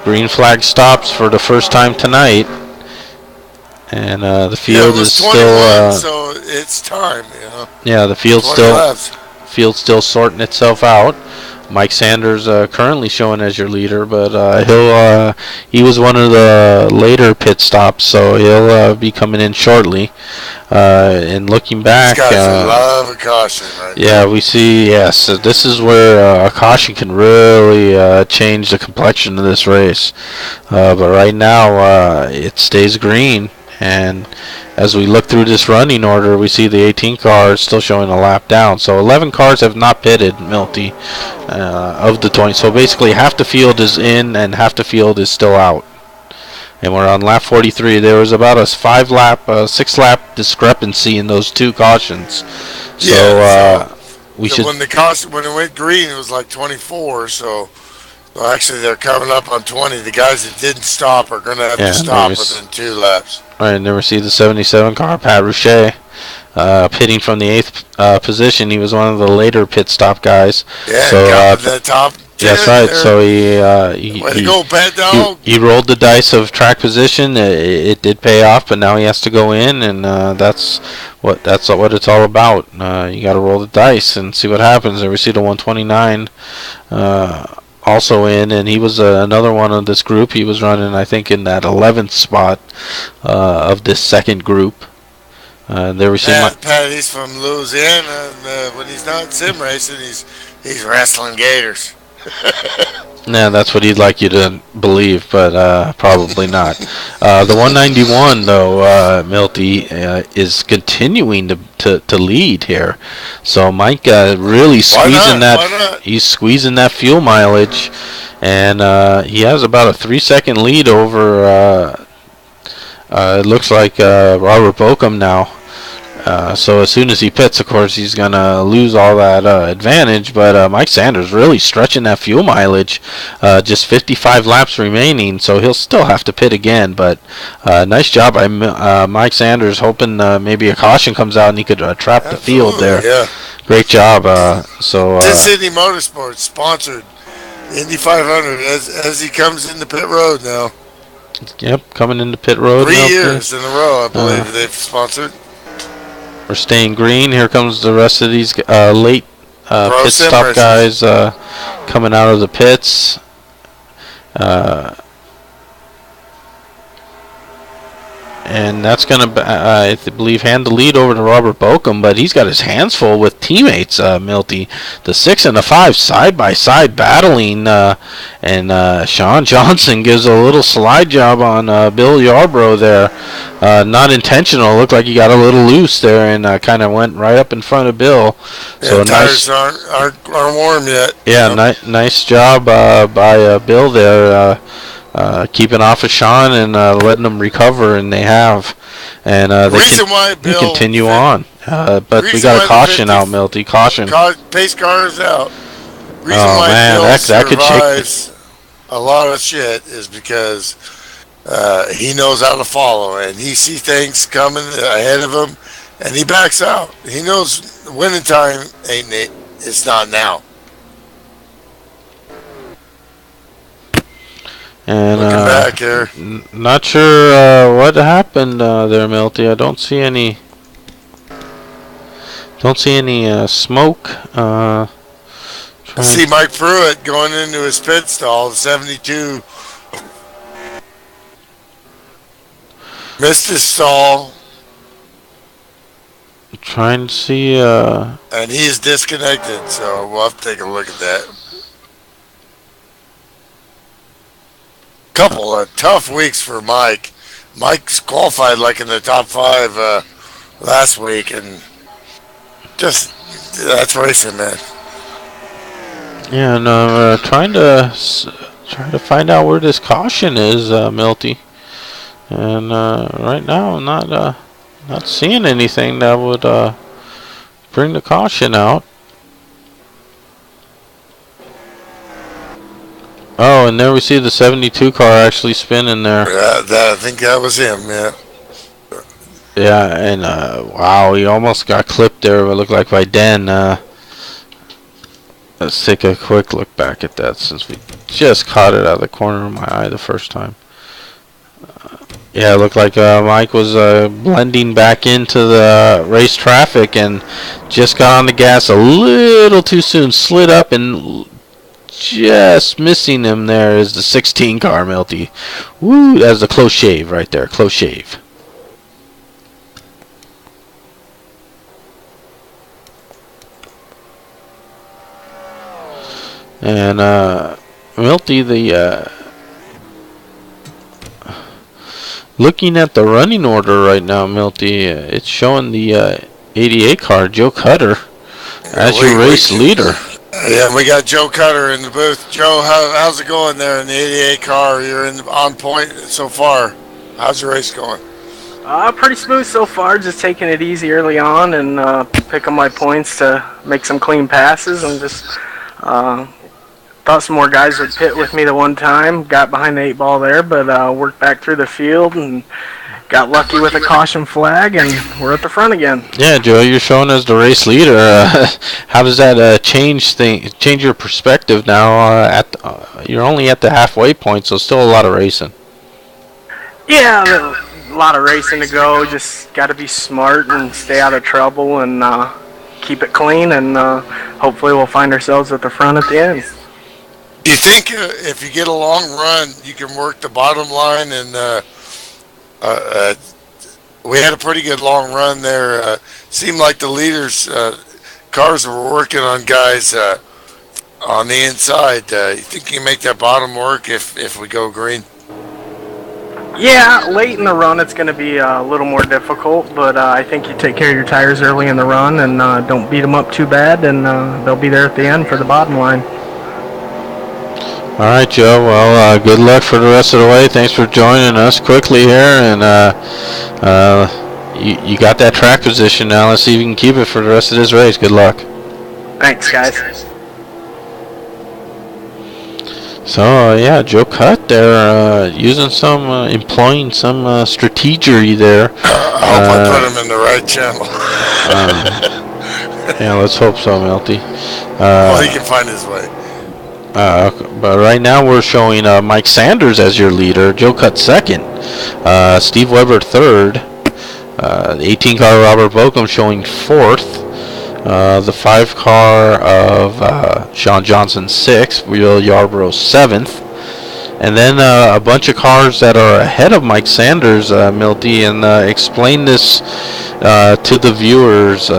Green flag stops for the first time tonight, and the field is still. So it's time, you know. Yeah, the field's still sorting itself out. Mike Sanders currently showing as your leader, but he was one of the later pit stops, so he'll be coming in shortly. And looking back, these guys love a caution, right? Yeah, we see. Yes, so this is where a caution can really change the complexion of this race. But right now, it stays green, and as we look through this running order, we see the 18 car is still showing a lap down. So 11 cars have not pitted, Milty, of the 20. So basically half the field is in and half the field is still out. And we're on lap 43. There was about a 6-lap discrepancy in those two cautions. So we should. When it went green, it was like 24. So actually, they're coming up on 20. The guys that didn't stop are going to have to stop within 2 laps. All right, and then we see the 77 car, Pat Rouchet, pitting from the 8th position. He was one of the later pit stop guys. Yeah, so, got to the top. That's right. There. So he rolled the dice of track position. It did pay off, but now he has to go in, and that's what it's all about. You got to roll the dice and see what happens. There we see the 129. Also in, and he was another one of this group. He was running, I think, in that 11th spot of this second group. There we see Pat, he's from Louisiana, and when he's not sim racing, he's wrestling gators. Nah, that's what he'd like you to believe, but probably not. The 191, though, Milty, is continuing to lead here. So Mike really squeezing that. He's squeezing that fuel mileage, and he has about a 3-second lead over. It looks like Robert Bokum now. So as soon as he pits, of course, he's going to lose all that advantage. But Mike Sanders really stretching that fuel mileage. Just 55 laps remaining, so he'll still have to pit again. But nice job by Mike Sanders, hoping maybe a caution comes out and he could trap the field there. Yeah. Great job. Sydney Motorsports sponsored Indy 500 as he comes into pit road now. Yep, coming into pit road. 3 years in a row, I believe they've sponsored. We're staying green. Here comes the rest of these late pit stop guys coming out of the pits. And that's going to, I believe, hand the lead over to Robert Bokum, but he's got his hands full with teammates, Milty. The 6 and the 5 side-by-side battling, and Sean Johnson gives a little slide job on Bill Yarbrough there. Not intentional. Looked like he got a little loose there and kind of went right up in front of Bill. Yeah, so tires aren't warm yet. Yeah, nice job by Bill there. Keeping off of Sean and letting them recover, and they have. And they continue on. But we got a caution out, Milty. Caution. Pace car is out. Reason why Bill that could survives a lot of shit is because he knows how to follow, and he sees things coming ahead of him, and he backs out. He knows winning time it's not now. And looking back here, not sure what happened there, Milty. I don't see any smoke. I see Mike Pruitt going into his pit stall, 72 Missed his stall, Trying to see. and he's disconnected. So we'll have to take a look at that. Couple of tough weeks for Mike. Mike's qualified like in the top 5 last week, and just that's racing, man. Yeah, and trying to find out where this caution is, Milty. And right now, I'm not seeing anything that would bring the caution out. Oh, and there we see the 72 car actually spinning there. I think that was him, yeah. Yeah, and wow, he almost got clipped there, it looked like, by Den. Let's take a quick look back at that since we just caught it out of the corner of my eye the first time. Yeah, it looked like Mike was blending back into the race traffic and just got on the gas a little too soon, slid up, and just missing him there is the 16 car, Milty. Woo, that's a close shave right there, close shave. And Milty, looking at the running order right now, Milty, it's showing the 88 car, Joe Cutter, as your race leader. Yeah, we got Joe Cutter in the booth. Joe, how's it going there in the 88 car? You're on point so far. How's your race going? Pretty smooth so far. Just taking it easy early on and picking my points to make some clean passes, and just thought some more guys would pit with me the one time. Got behind the 8 ball there, but worked back through the field and got lucky with a caution flag, and we're at the front again. Yeah, Joe, you're shown as the race leader. How does that change your perspective now? You're only at the halfway point, so still a lot of racing. Yeah, a lot of racing to go. Just got to be smart and stay out of trouble and keep it clean, and hopefully we'll find ourselves at the front at the end. Do you think if you get a long run, you can work the bottom line? And we had a pretty good long run there. Seemed like the leaders' cars were working on guys on the inside. You think you can make that bottom work if we go green? Yeah, late in the run it's going to be a little more difficult, but I think you take care of your tires early in the run and don't beat them up too bad, and they'll be there at the end for the bottom line. All right, Joe. Well, good luck for the rest of the way. Thanks for joining us quickly here, and you got that track position now. Let's see if you can keep it for the rest of this race. Good luck. Thanks, guys. So yeah, Joe Cut there, employing some strategery there. I hope I put him in the right channel. Yeah, let's hope so, Milty. Well, he can find his way. But right now we're showing Mike Sanders as your leader, Joe Cut second, Steve Weber third, the 18 car Robert Bokum showing fourth, the 5 car of Sean Johnson sixth, Will Yarborough seventh, and then a bunch of cars that are ahead of Mike Sanders, Milty, and explain this to the viewers,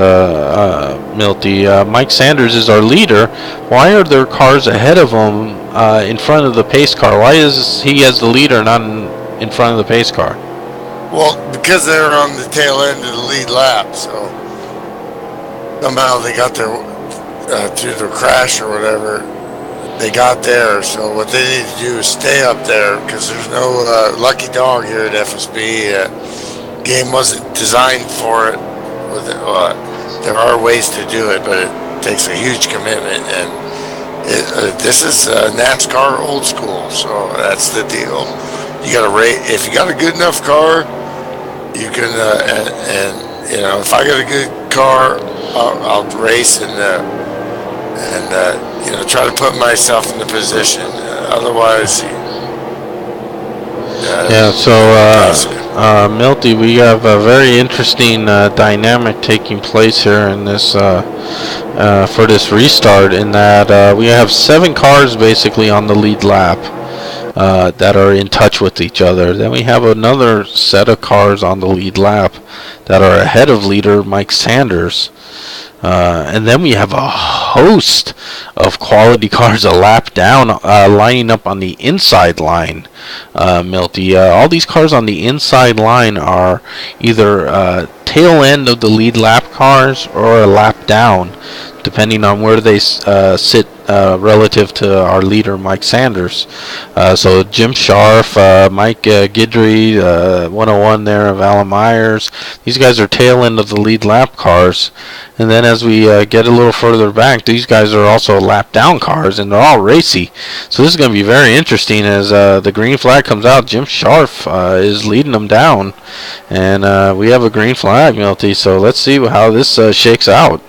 Milty. Mike Sanders is our leader. Why are there cars ahead of him in front of the pace car? Why is he as the leader not in front of the pace car? Well, because they're on the tail end of the lead lap, so somehow they got there through the crash or whatever. They got there, so what they need to do is stay up there, because there's no lucky dog here at FSB. Game wasn't designed for it. There are ways to do it, but it takes a huge commitment, and this is NASCAR old school, so that's the deal. You got to rate. If you got a good enough car, you can, and you know, if I got a good car, I'll race and you know, try to put myself in the position. Otherwise, yeah. So, Milty, we have a very interesting dynamic taking place here in this for this restart. In that we have 7 cars basically on the lead lap. that are in touch with each other. Then we have another set of cars on the lead lap that are ahead of leader Mike Sanders. And then we have a host of quality cars a lap down, lining up on the inside line, Milty. All these cars on the inside line are either tail end of the lead lap cars or a lap down, depending on where they sit relative to our leader, Mike Sanders. So Jim Scharf, Mike Guidry, 101 there of Alan Myers. These guys are tail end of the lead lap cars. And then as we get a little further back, these guys are also lap down cars, and they're all racy. So this is going to be very interesting as the green flag comes out. Jim Scharf is leading them down. And we have a green flag, Milty. So let's see how this shakes out.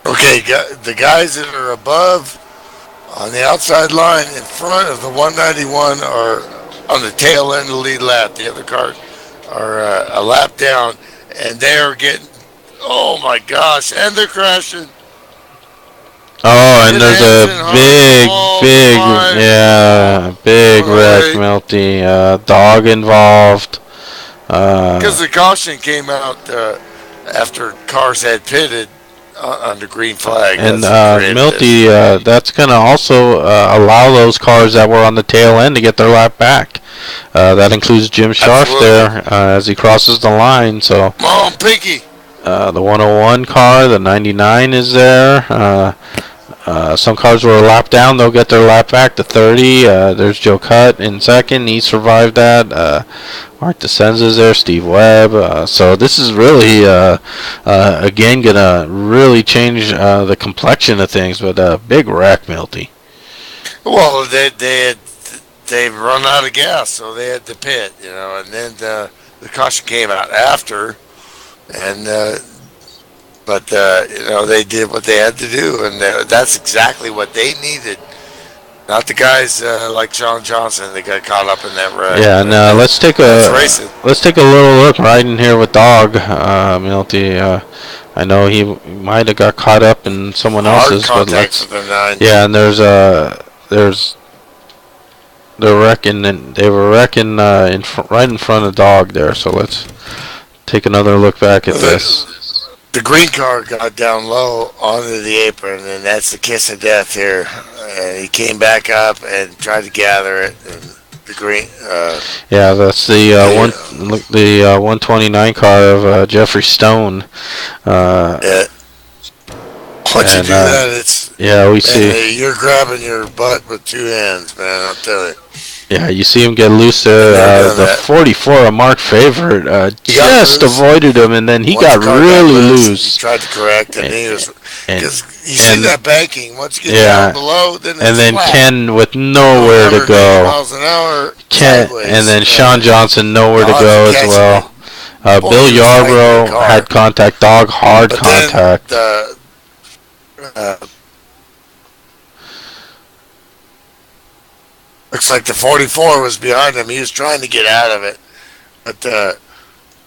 Okay, the guys that are above on the outside line in front of the 191 are on the tail end of the lead lap. The other cars are a lap down, and they are getting, oh my gosh, and they're crashing. Oh, and there's a big wreck, Milty. Dog involved. Because the caution came out after cars had pitted on the green flag. And Milty, that's going to also allow those cars that were on the tail end to get their lap back. That includes Jim Scharf there as he crosses the line. So, come on, Pinky. The 101 car, the 99 is there. Some cars were a lap down. They'll get their lap back to 30. There's Joe Cutt in second. He survived that. Mark DeSenza's there. Steve Webb. So this is really, again, going to really change the complexion of things. But a big wreck, Milty. Well, they've run out of gas, so they had to pit, and then the caution came out after. And but they did what they had to do, and that's exactly what they needed. Not the guys like John Johnson that got caught up in that wreck. Yeah, and let's take a little look right in here with Dog, Milty. I know he might have got caught up in someone else's, but let's. Yeah, and there's they're wrecking, and they were wrecking right in front of Dog there. So let's take another look back at this. The green car got down low onto the apron, and that's the kiss of death here. And he came back up and tried to gather it. And the green. Yeah, that's the 129 car of Jeffrey Stone. Yeah. Once you do that, it's we see. You're grabbing your butt with two hands, man. I'll tell you. Yeah, you see him get loose there. The 44, a Mark favorite, just avoided him, and then he got really loose. He tried to correct, and he was because you see that banking. Once you get down below, then it's flat. Ken with nowhere to go. Miles an hour. Ken, and then Sean Johnson nowhere to go as well. Bill Yarbrough had contact. Dog hard contact. Looks like the 44 was behind him. He was trying to get out of it, but the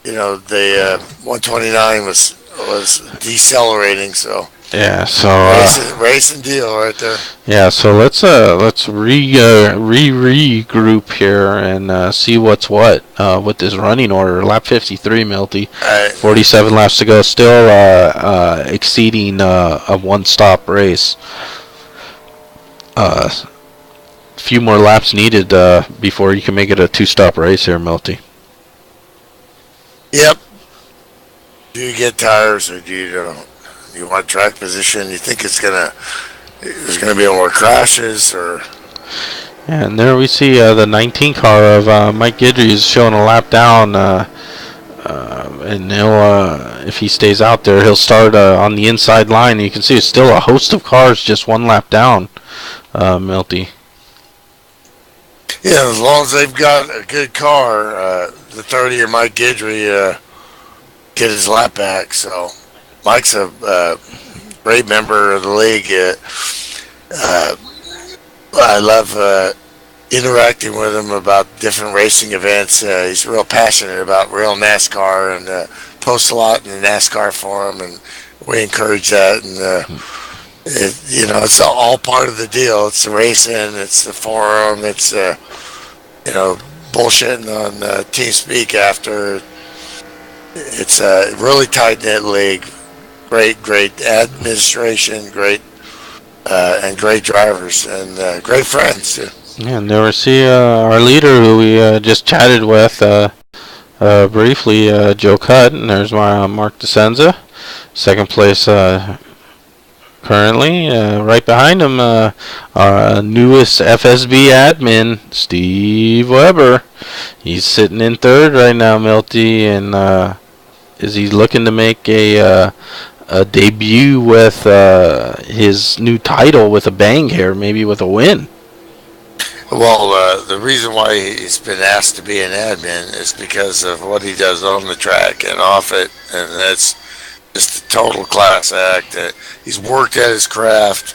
129 was decelerating. So yeah, so racing deal right there. Yeah, so let's regroup here and see what's what with this running order. Lap 53, Milty. 47 laps to go. Still exceeding a one-stop race. Few more laps needed before you can make it a two-stop race here, Milty. Yep. Do you get tires, or do you want track position? You think there's gonna be more crashes, or? And there we see the 19 car of Mike Guidry is showing a lap down, and he'll if he stays out there, he'll start on the inside line. You can see it's still a host of cars just one lap down, Milty. Yeah, as long as they've got a good car, the 30 or Mike Guidry get his lap back. So Mike's a great member of the league. I love interacting with him about different racing events. He's real passionate about real NASCAR and posts a lot in the NASCAR forum, and we encourage that. And it's all part of the deal. It's the racing, it's the forum, it's bullshitting on TeamSpeak after. It's a really tight knit league. Great administration, and great drivers, and great friends too. Yeah, and there we see our leader who we just chatted with briefly, Joe Cutt, and there's Mark DeSenza, second place currently. Right behind him, our newest FSB admin, Steve Weber. He's sitting in third right now, Milty, and is he looking to make a debut with his new title with a bang here, maybe with a win? Well, the reason why he's been asked to be an admin is because of what he does on the track and off it, and that's just a total class act. He's worked at his craft.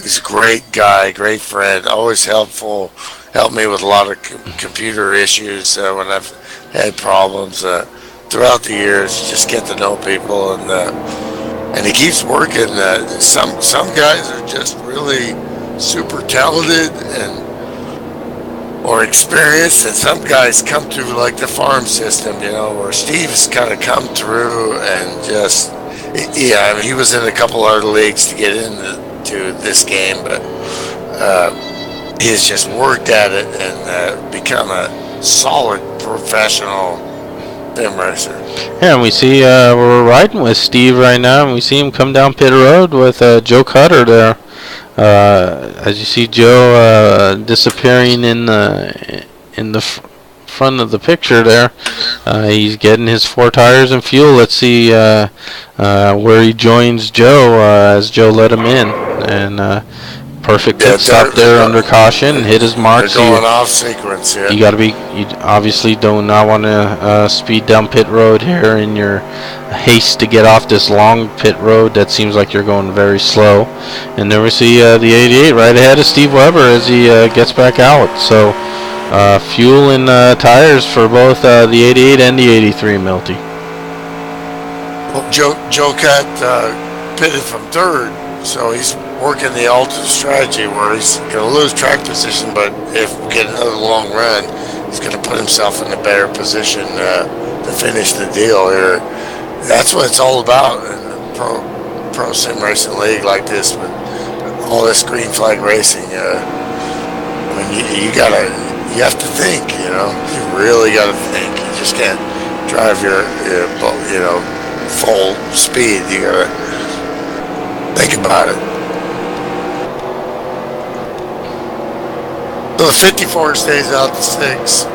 He's a great guy, great friend, always helpful. Helped me with a lot of computer issues when I've had problems throughout the years. Just get to know people, and he keeps working. Some guys are just really super talented or experienced, and some guys come through like the farm system, where Steve's kind of come through and just, I mean, he was in a couple other leagues to get into this game, but he's just worked at it and become a solid professional sim racer. Yeah, and we see we're riding with Steve right now, and we see him come down pit road with Joe Cutter there. As you see Joe disappearing in the front of the picture there, he's getting his 4 tires and fuel. Let's see where he joins Joe as Joe let him in, and perfect pit stop there under caution, hit his marks. They're going off sequence here. You obviously do not want to speed down pit road here in your haste to get off this long pit road that seems like you're going very slow. And there we see the 88 right ahead of Steve Weber as he gets back out. So fuel and tires for both the 88 and the 83, Milty. Well, Joe Cutt pitted from third, so he's working the alternate strategy where he's going to lose track position, but if we get another long run, he's going to put himself in a better position to finish the deal here. That's what it's all about in a pro sim racing league like this, with all this green flag racing. I mean, you have to think. You really got to think. You just can't drive your full speed. You got to think about it. So the 54 stays out to 6.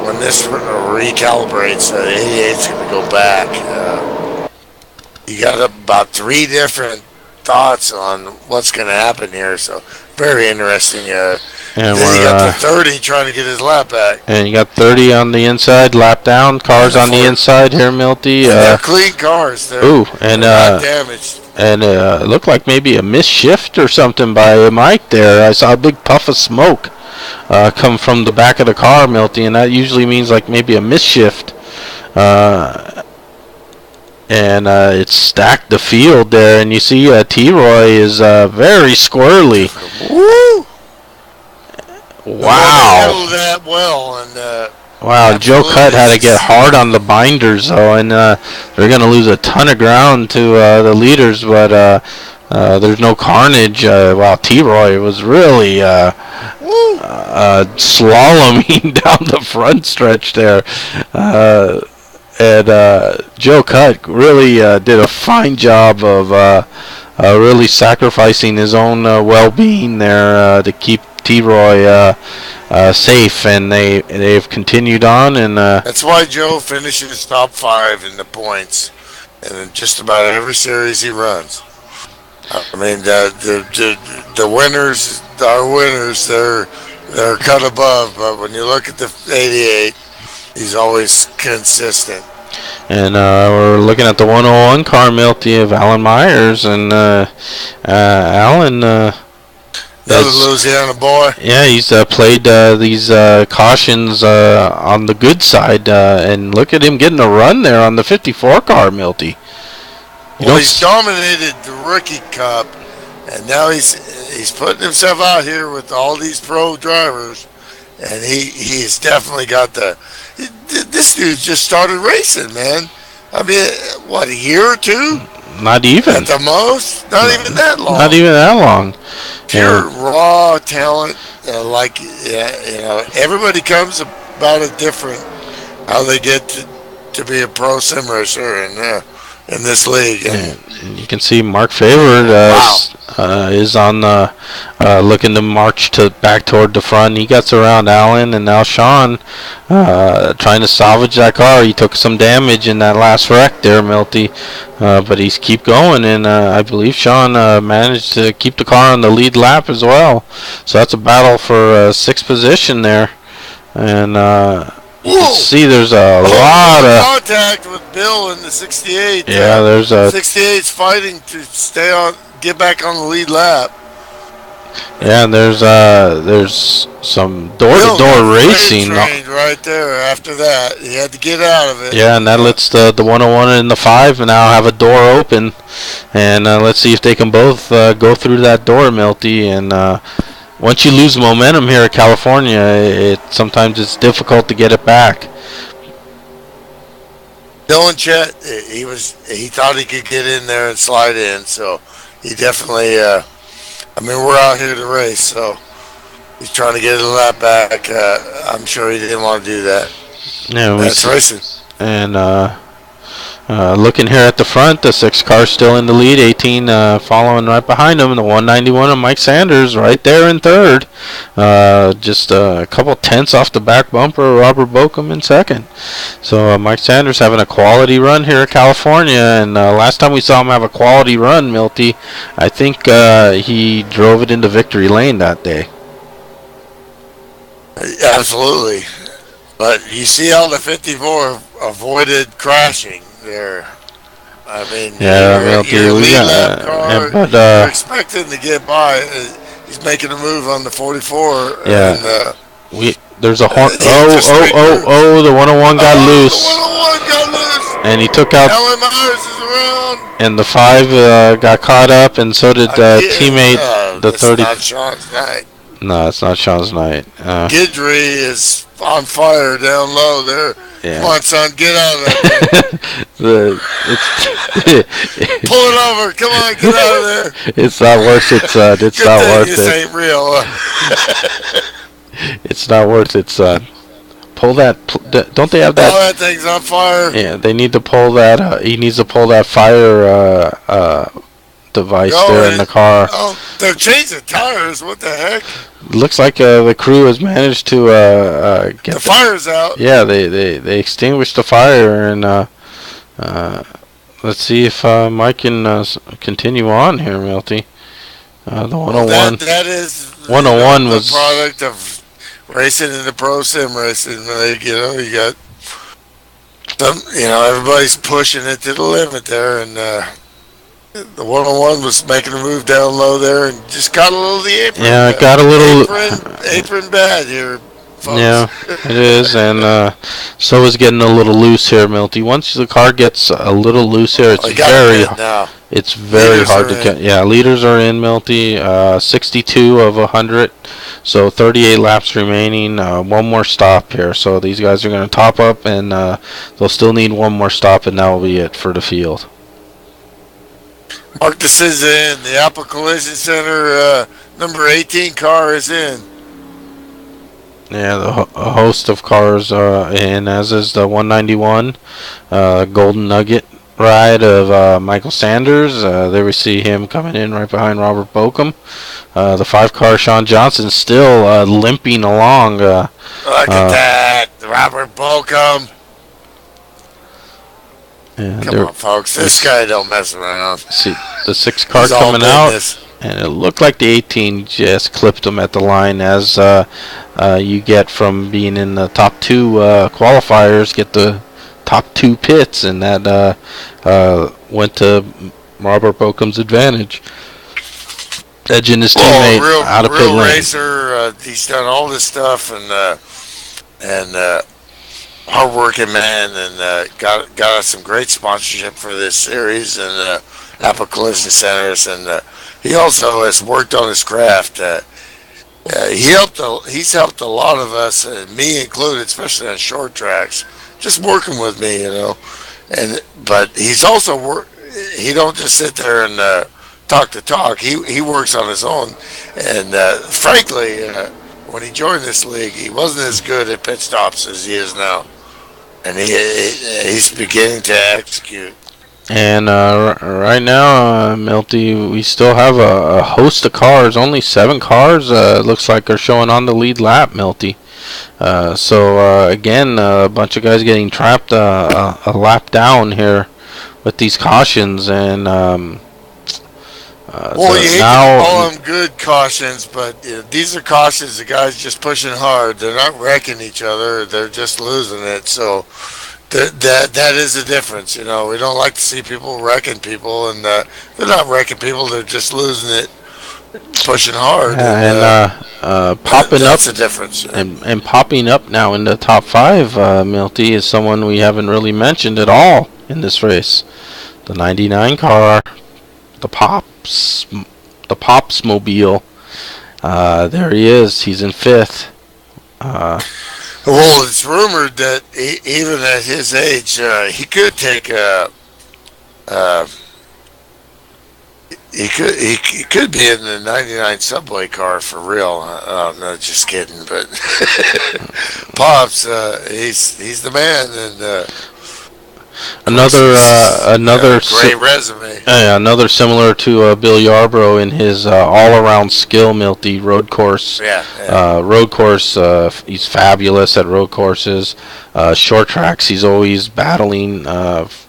When this recalibrates, the 88's going to go back. You got about 3 different thoughts on what's going to happen here, so very interesting. And then you got the 30 trying to get his lap back. And you got 30 on the inside, lap down, cars on the inside here, Milty. They're clean cars. They're not damaged. And it looked like maybe a missed shift or something by Mike there. I saw a big puff of smoke come from the back of the car, Milty, and that usually means like maybe a missed shift. And it's stacked the field there, and you see T-Roy is very squirrely. Woo! Wow. Handled that well, and wow, Joe Cutt had to get hard on the binders, though, and they're going to lose a ton of ground to the leaders, but there's no carnage. Wow, T-Roy was really slaloming down the front stretch there. And Joe Cutt really did a fine job of really sacrificing his own well-being there to keep T-Roy safe, and they've continued on, and that's why Joe finishes top 5 in the points, and in just about every series he runs. I mean, the winners are winners. They're cut above, but when you look at the 88, he's always consistent. And we're looking at the 101 car, Milty, of Alan Myers, and Alan. Another Louisiana boy. Yeah, he's played these cautions on the good side, and look at him getting a run there on the 54 car, Milty. Well, he's dominated the Rookie Cup, and now he's he's putting himself out here with all these pro drivers, and he's definitely got the. This dude just started racing, man. I mean, what, a year or two? Not even. At the most? Not even that long. Not even that long. Pure raw talent. Everybody comes about it different. How they get to be a pro sim racer in this league. And you can see Mark Favored is on looking to march back toward the front. He gets around Allen, and now Sean trying to salvage that car. He took some damage in that last wreck there, Milty, but he's keep going, and I believe Sean managed to keep the car on the lead lap as well. So that's a battle for sixth position there, and you can see there's a lot of contact with Bill in the 68. Yeah, there's a 68's fighting to get back on the lead lap. Yeah, and there's some door-to-door racing right there. After that, he had to get out of it. Yeah, and that lets the 101 and the 5 now have a door open, and let's see if they can both go through that door, Milty. And once you lose momentum here at California, sometimes it's difficult to get it back. Dylan Chet, he thought he could get in there and slide in, so he definitely. We're out here to race, so he's trying to get a lap back. I'm sure he didn't want to do that. Yeah, that's racing. And looking here at the front, the 6 car still in the lead, 18 following right behind him, the 191 of Mike Sanders right there in third. Just a couple tenths off the back bumper, Robert Bokum in second. So Mike Sanders having a quality run here at California, and last time we saw him have a quality run, Milty, I think he drove it into victory lane that day. Absolutely. But you see how the 54 avoided crashing there. I mean, your lead lap car, you're expecting to get by. He's making a move on the 44. Yeah. And, there's a horn. The 101 got loose. The 101 got loose. And he took out. Alan Myers is around. And the 5 got caught up, and so did teammate the 30. Not Sean's night. No, it's not Sean's night. Guidry is on fire down low there. Yeah. Come on, son, get out of there. Pull it over. Come on, get out of there. It's not worth it, son. It's not worth it. This ain't real. It's not worth it, son. Pull that. Don't they have that? Oh, that thing's on fire. Yeah, they need to pull that. He needs to pull that fire device there in the car. Oh, they're changing tires. What the heck? Looks like the crew has managed to get the fire's out. Yeah, they extinguished the fire, and let's see if Mike can continue on here, Milty. The 101. That is 101 the was product of racing in the pro sim racing. You got some. Everybody's pushing it to the limit there, and the 101 was making a move down low there and just got a little the apron. Yeah, it got a little apron bad here, folks. Yeah, it is, and so is getting a little loose here, Milty. Once the car gets a little loose here, it's very hard to get. Yeah, leaders are in, Milty. 62 of 100, so 38 laps remaining. One more stop here, so these guys are going to top up, and they'll still need one more stop, and that will be it for the field. Mark DeSouza in. The Apple Collision Center number 18 car is in. Yeah, a host of cars in, as is the 191 Golden Nugget ride of Michael Sanders. There we see him coming in right behind Robert Bokum. The 5 car Sean Johnson still limping along. Look at that, Robert Bokum. Yeah, come on, folks. This guy don't mess around. See the 6 car coming out, and it looked like the 18 just clipped him at the line, as you get from being in the top 2 qualifiers, get the top 2 pits, and that went to Robert Bokum's advantage, edging his teammate out of pit lane. Real racer. He's done all this stuff, and hard-working man, and got us some great sponsorship for this series, and Apple Collision Centers, and he also has worked on his craft. He's helped a lot of us, me included, especially on short tracks, just working with me, but he's also he don't just sit there and talk the talk. He works on his own, and frankly, when he joined this league, he wasn't as good at pit stops as he is now, and he's beginning to execute. And right now, Milty, we still have a host of cars. Only 7 cars, looks like, are showing on the lead lap, Milty. Again, a bunch of guys getting trapped a lap down here with these cautions. And well, you hate to call them good cautions, but these are cautions. The guys just pushing hard. They're not wrecking each other. They're just losing it. So that is the difference. We don't like to see people wrecking people, and they're not wrecking people. They're just losing it, pushing hard. Popping that's up the difference. and popping up now in the top 5, Milty, is someone we haven't really mentioned at all in this race. The 99 car, the Pops Mobile. There he is. He's in 5th. Well, it's rumored that even at his age, he could take he could be in the 99 subway car for real. No, just kidding. But Pops, he's the man, and another great resume. Another similar to Bill Yarbrough in his all-around skill, Milty, road course. Road course. He's fabulous at road courses. Short tracks, he's always battling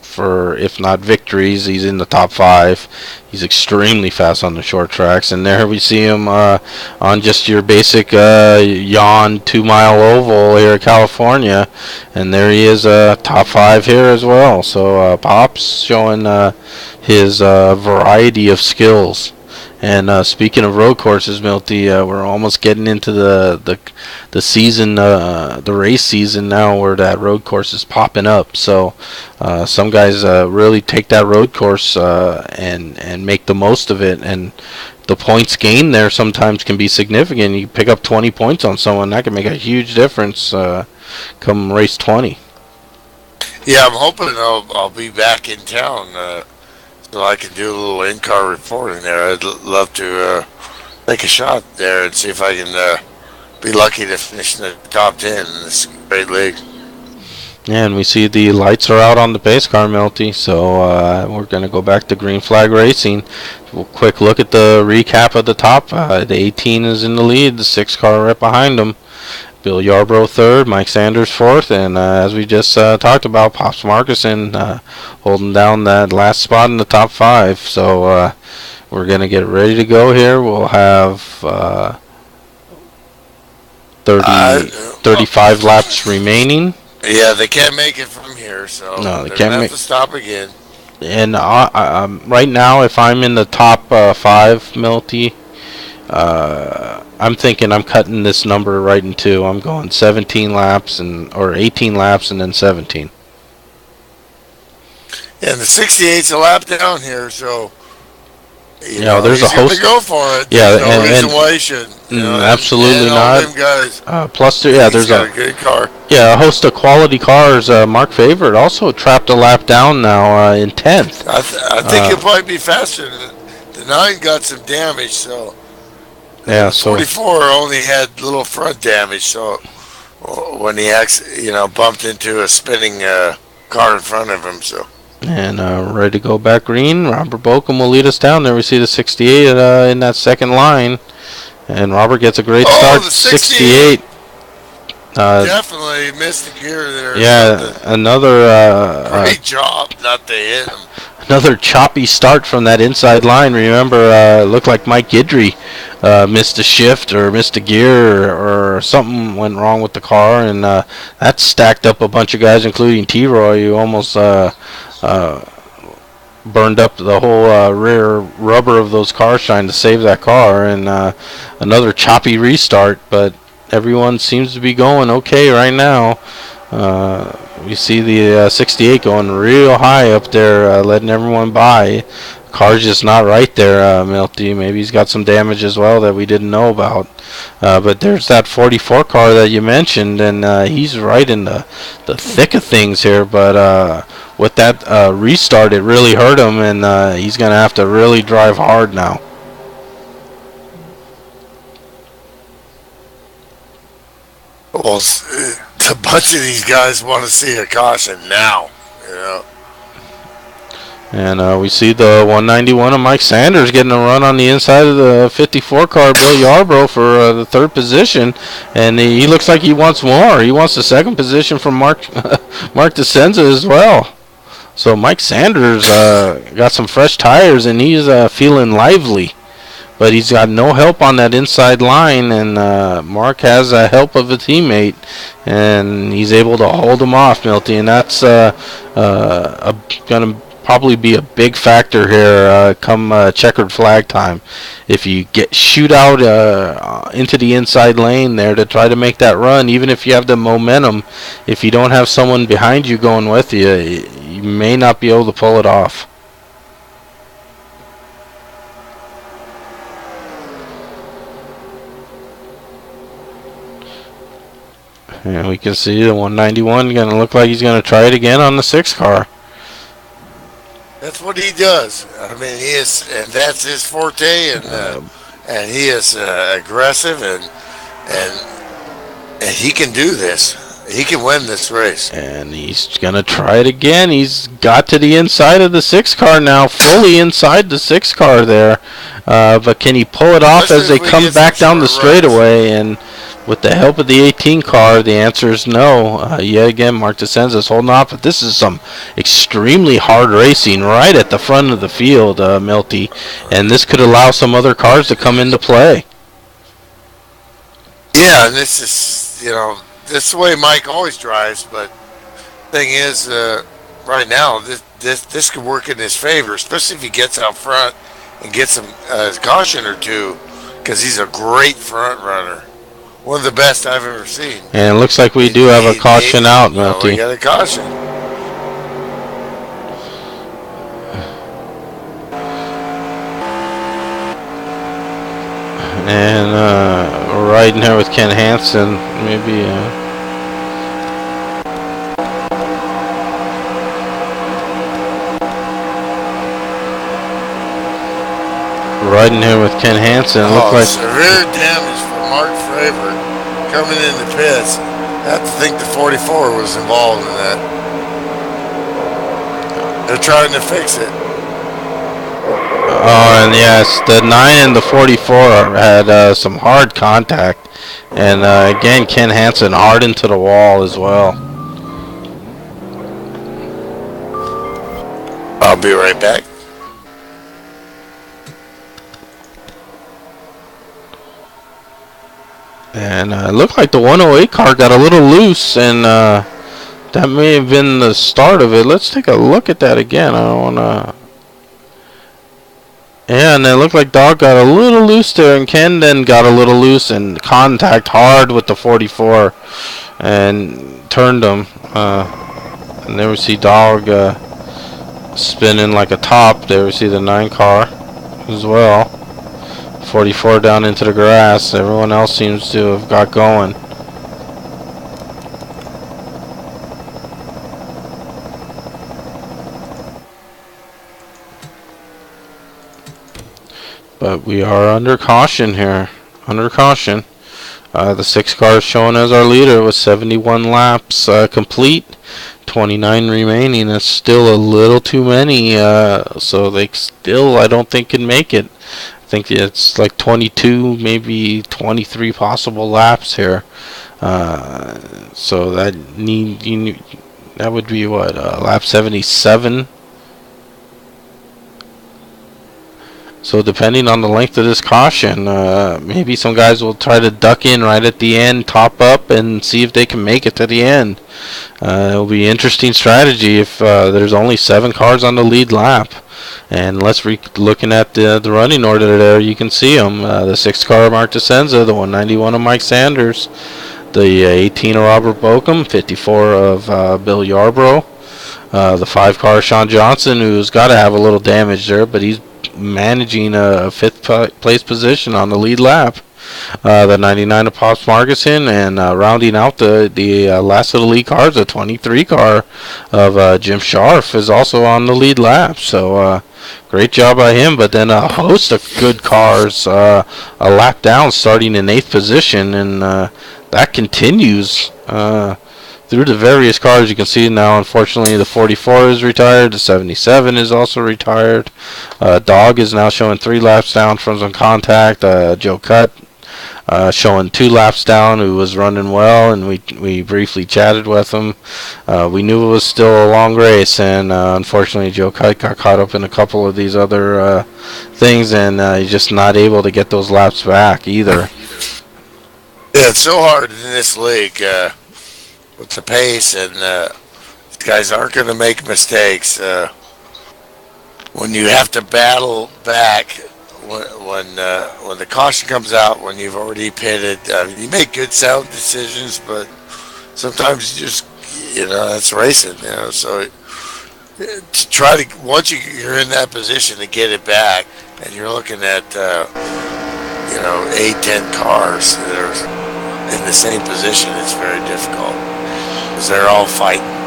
for, if not victories, he's in the top 5. He's extremely fast on the short tracks, and there we see him on just your basic yawn 2-mile oval here in California, and there he is, top 5 here as well. So Pops showing his variety of skills. And speaking of road courses, Milty, we're almost getting into the season, the race season now, where that road course is popping up. So some guys really take that road course and make the most of it. And the points gained there sometimes can be significant. You pick up 20 points on someone, that can make a huge difference come race 20. Yeah, I'm hoping I'll be back in town. So I can do a little in-car reporting there. I'd love to take a shot there and see if I can be lucky to finish in the top 10 in this great league. Yeah, and we see the lights are out on the pace car, Milty, so we're going to go back to green flag racing. We'll quick look at the recap of the top. The 18 is in the lead, the 6 car right behind him. Bill Yarbrough 3rd, Mike Sanders 4th, and as we just talked about, Pops Markuson holding down that last spot in the top 5. So we're going to get ready to go here. We'll have 35 laps remaining. Yeah, they can't make it from here, so no, they can't have to stop again. And right now, if I'm in the top 5, Milty, I'm thinking I'm cutting this number right in 2. I'm going 17 laps or 18 laps and then 17. Yeah, and the 68's a lap down here, so there's a host to go for it. Yeah, there's no reason why he shouldn't. Absolutely not. Them guys. Plus, there's a good car. Yeah, a host of quality cars. Mark Favorite also trapped a lap down now in 10th. I think he'll probably be faster. The 9 got some damage, so. Yeah, so 44 only had little front damage, so when he bumped into a spinning car in front of him, so. And ready to go back green. Robert Bokum will lead us down there. We see the 68 in that second line, and Robert gets a great start. The 68. Definitely missed the gear there. Yeah, another great job not to hit him. Another choppy start from that inside line. Remember, it looked like Mike Guidry missed a shift or missed a gear or something went wrong with the car, and that stacked up a bunch of guys, including T-Roy, who almost burned up the whole rear rubber of those cars trying to save that car. And another choppy restart, but everyone seems to be going okay right now. We see the 68 going real high up there, letting everyone by. car's just not right there, Milty. Maybe he's got some damage as well that we didn't know about. But there's that 44 car that you mentioned, and he's right in the thick of things here. But with that restart, it really hurt him, and he's going to have to really drive hard now. Well, a bunch of these guys want to see a caution now, you know. And we see the 191 of Mike Sanders getting a run on the inside of the 54 car, Bill Yarbrough, for the third position. And he looks like he wants more. He wants the second position from Mark DeSenza as well. So Mike Sanders got some fresh tires, and he's feeling lively. But he's got no help on that inside line, and Mark has the help of a teammate, and he's able to hold him off, Milty. And that's going to probably be a big factor here come checkered flag time. If you shoot out into the inside lane there to try to make that run, even if you have the momentum, if you don't have someone behind you going with you, you may not be able to pull it off. And we can see the 191 going to look like he's going to try it again on the 6 car. That's what he does. I mean, he is, and that's his forte, and he is aggressive, and he can do this. He can win this race. And he's going to try it again. He's got to the inside of the 6 car now, fully inside the 6 car there. But can he pull it off as they come back down the straightaway? And with the help of the 18 car, the answer is no. Yet again, Mark DeSenza is holding off, but this is some extremely hard racing right at the front of the field, Milty, and this could allow some other cars to come into play. Yeah, and this is, this is the way Mike always drives, but thing is, right now, this could work in his favor, especially if he gets out front and gets some caution or two, because he's a great front runner. One of the best I've ever seen. And it looks like we do have a caution out, Milty. We got a caution. And we're riding here with Ken Hansen. Maybe. Riding here with Ken Hansen. Look like severe damage for Mark Fravor coming in the pits. I have to think the 44 was involved in that. They're trying to fix it. Oh, and yes, the 9 and the 44 had some hard contact. And again, Ken Hansen hard into the wall as well. I'll be right back. And it looked like the 108 car got a little loose, and that may have been the start of it. Let's take a look at that again. I don't want to... Yeah, and it looked like Dog got a little loose there, and Ken then got a little loose and contact hard with the 44 and turned him. And there we see Dog spinning like a top. There we see the 9 car as well. 44 down into the grass. Everyone else seems to have got going. But we are under caution here. Under caution. The 6 car is shown as our leader with 71 laps complete. 29 remaining. That's still a little too many. So they still, I don't think, can make it. I think it's like 22, maybe 23 possible laps here. So that that would be what, lap 77. So depending on the length of this caution, maybe some guys will try to duck in right at the end, top up, and see if they can make it to the end. It'll be an interesting strategy if there's only 7 cars on the lead lap. And let's looking at the running order there, you can see them. The 6 car of Mark DeSenza, the 191 of Mike Sanders, the 18 of Robert Bokum, 54 of Bill Yarbrough. The 5-car Sean Johnson, who's got to have a little damage there, but he's managing a 5th place position on the lead lap. The 99 of Pops Marguson, and rounding out the last of the lead cars, the 23 car of Jim Scharf is also on the lead lap. So great job by him. But then a host of good cars a lap down, starting in 8th position, and that continues through the various cars. You can see now, unfortunately, the 44 is retired. The 77 is also retired. Dog is now showing 3 laps down from some contact. Joe Cutt showing 2 laps down, who was running well, and we briefly chatted with him. We knew it was still a long race, and unfortunately Joe Cutt got caught up in a couple of these other things, and he's just not able to get those laps back either. Yeah, it's so hard in this league with the pace, and guys aren't going to make mistakes. When you have to battle back, when the caution comes out, when you've already pitted, you make good sound decisions, but sometimes you just, that's racing, so to try to, once you're in that position to get it back, and you're looking at 8-10 cars that are in the same position, it's very difficult because they're all fighting.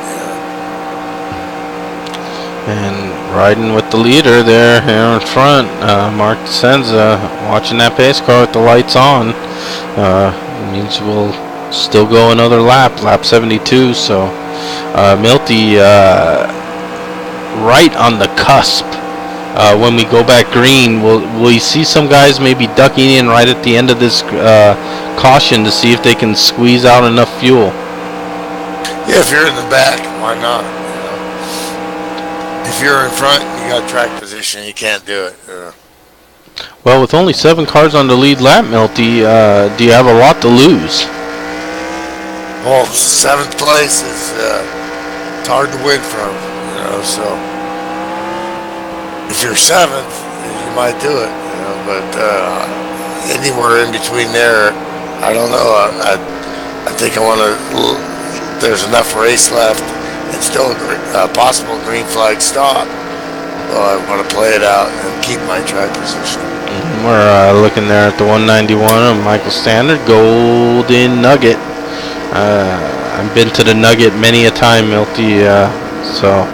And riding with the leader there here in front, Mark Senza, watching that pace car with the lights on. Means we'll still go another lap 72. So Milty right on the cusp. When we go back green, will we see some guys maybe ducking in right at the end of this caution to see if they can squeeze out enough fuel? Yeah, if you're in the back, why not? If you're in front, you got track position, you can't do it. Well, with only 7 cars on the lead lap, Milty, do you have a lot to lose? Well, 7th place is it's hard to win from, so if you're 7th, you might do it, but anywhere in between there, I don't know. I think there's enough race left. It's still a possible green flag stop. Well, I want to play it out and keep my track position. We're looking there at the 191 of Michael Standard, Golden Nugget. I've been to the Nugget many a time, Milty. So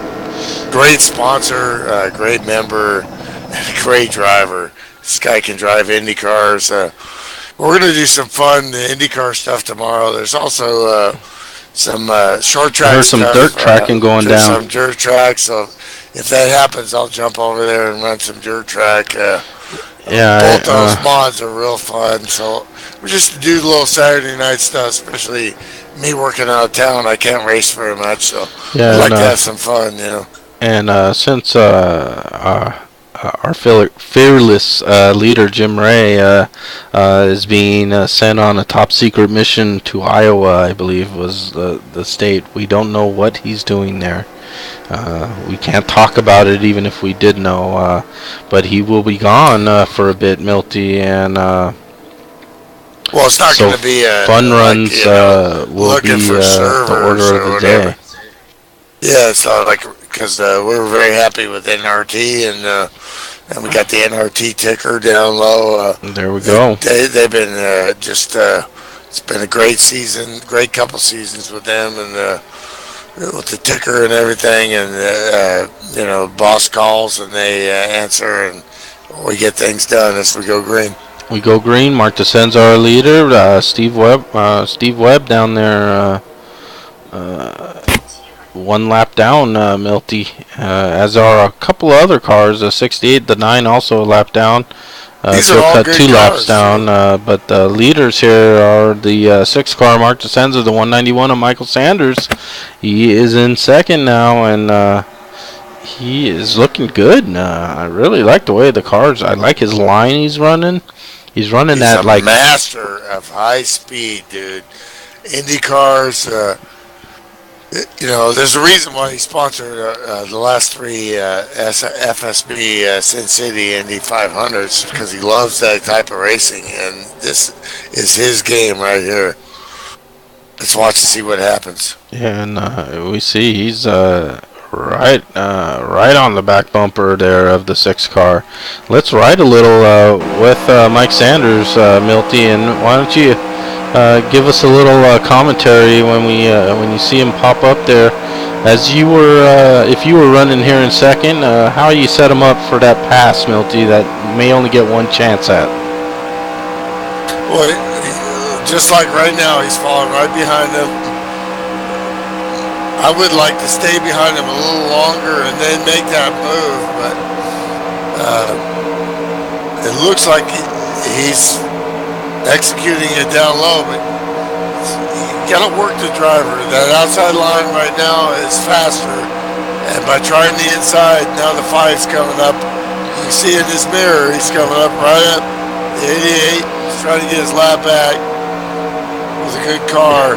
great sponsor, great member, and a great driver. This guy can drive Indy cars. We're going to do some fun IndyCar stuff tomorrow. There's also some short track. There's some dirt tracking going down. Some dirt track. So if that happens, I'll jump over there and run some dirt track. Both those mods are real fun. So we just do a little Saturday night stuff, especially me working out of town. I can't race very much, so I'd like to have some fun, And since our fearless leader Jim Ray is being sent on a top secret mission to Iowa, I believe was the state. We don't know what he's doing there. We can't talk about it even if we did know, but he will be gone for a bit, Milty, and well, it's not going to be fun runs will be the order of the day. Yeah, so because we were very happy with NRT, and we got the NRT ticker down low. There we go. They've been it's been a great season, great couple seasons with them, and with the ticker and everything, and boss calls and they answer, and we get things done as we go green. We go green. Mark DeSenza, our leader. Steve Webb down there. 1 lap down, Milty, as are a couple of other cars. The 68, the 9 also a lap down. These are all cut 2 laps down, but the leaders here are the 6 car, Mark DeSenza, the 191 of Michael Sanders. He is in second now, and he is looking good. I really like the way the cars. I like his line he's running. He's running that like master of high speed, dude. Indy cars. There's a reason why he sponsored the last 3 FSB Sin City Indy 500s, because he loves that type of racing, and this is his game right here. Let's watch and see what happens. Yeah, and we see he's Right on the back bumper there of the 6 car. Let's ride a little with Mike Sanders, Milty, and why don't you give us a little commentary when you see him pop up there, as you were if you were running here in second, how you set him up for that pass, Milty, that may only get one chance at. Well, just like right now, he's falling right behind him. I would like to stay behind him a little longer and then make that move, but it looks like he's executing it down low, but you gotta work the driver. That outside line right now is faster, and by trying the inside, now the 5's coming up. You see in his mirror, he's coming up right up the 88. He's trying to get his lap back. It was a good car.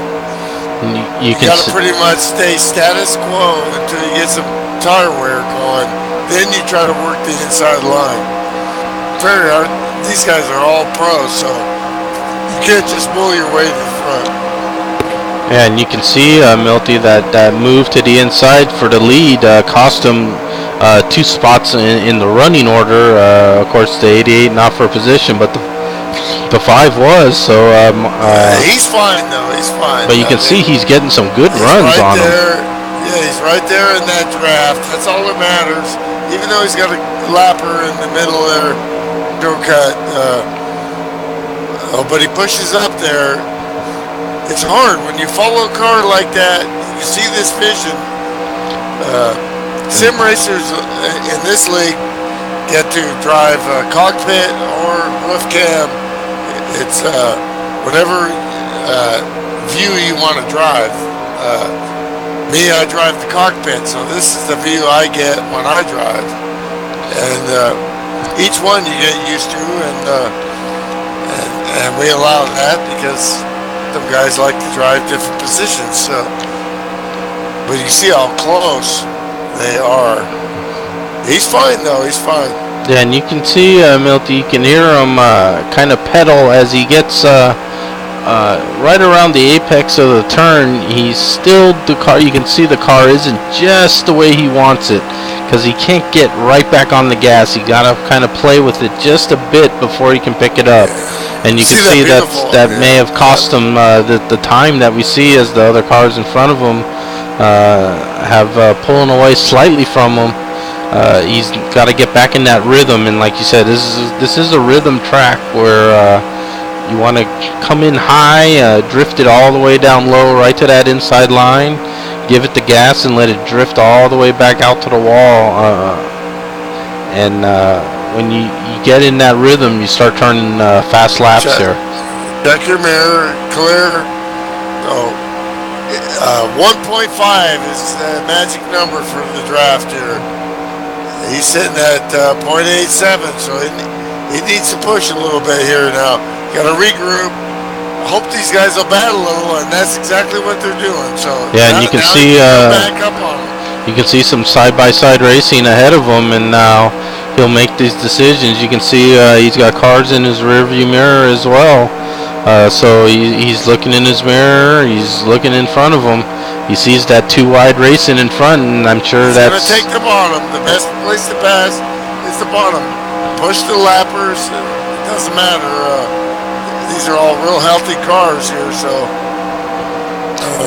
You gotta pretty much stay status quo until you get some tire wear going. Then you try to work the inside line. Very hard. These guys are all pros, so you can't just bull your way to the front. Yeah, and you can see, Milty, that move to the inside for the lead cost him 2 spots in the running order. Of course, the 88 not for position, but the 5 was. So he's fine though. He's fine. But you can see he's getting some good runs right on there. him. Yeah, he's right there in that draft. That's all that matters. Even though he's got a lapper in the middle there, no cut. But he pushes up there. It's hard when you follow a car like that. You see this vision. Sim racers in this league get to drive cockpit or roof cam. It's whatever view you want to drive. Me, I drive the cockpit, so this is the view I get when I drive. And each one you get used to, and we allow that because some guys like to drive different positions. So, but you see how close they are. He's fine though. He's fine. Yeah, and you can see, Milty, you can hear him kind of pedal as he gets right around the apex of the turn. He's still, the car, you can see the car isn't just the way he wants it, because he can't get right back on the gas. You gotta kind of play with it just a bit before he can pick it up. And you can see that may have cost him the time that we see as the other cars in front of him have pulling away slightly from him. He's got to get back in that rhythm, and like you said, this is a rhythm track where you want to come in high, drift it all the way down low, right to that inside line, give it the gas, and let it drift all the way back out to the wall. And when you get in that rhythm, you start turning fast laps here. Check your mirror, clear. Oh, 1.5 is the magic number for the draft here. He's sitting at 0.87, so he needs to push a little bit here now. Got to regroup. Hope these guys will battle a little, and that's exactly what they're doing. So yeah, and you can see back up on him. You can see some side-by-side racing ahead of him, and now he'll make these decisions. You can see he's got cars in his rearview mirror as well. So he's looking in his mirror. He's looking in front of him. He sees that 2 wide racing in front, and I'm sure he's that's going to take the bottom. The best place to pass is the bottom. Push the lappers. It doesn't matter. These are all real healthy cars here, so.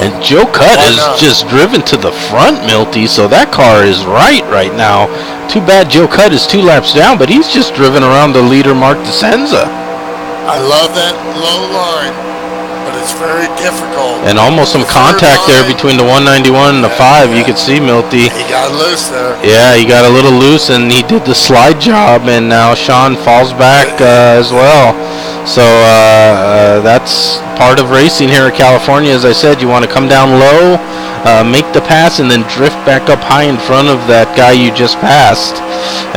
And Joe Cutt is just driven to the front, Milty, so that car is right now. Too bad Joe Cutt is 2 laps down, but he's just driven around the leader, Mark DeSenza. I love that low line, but it's very difficult. And almost some contact there between the 191 and the 5. You could see Milty. He got loose there. Yeah, he got a little loose, and he did the slide job, and now Sean falls back as well. So that's part of racing here in California. As I said, you want to come down low, make the pass, and then drift back up high in front of that guy you just passed.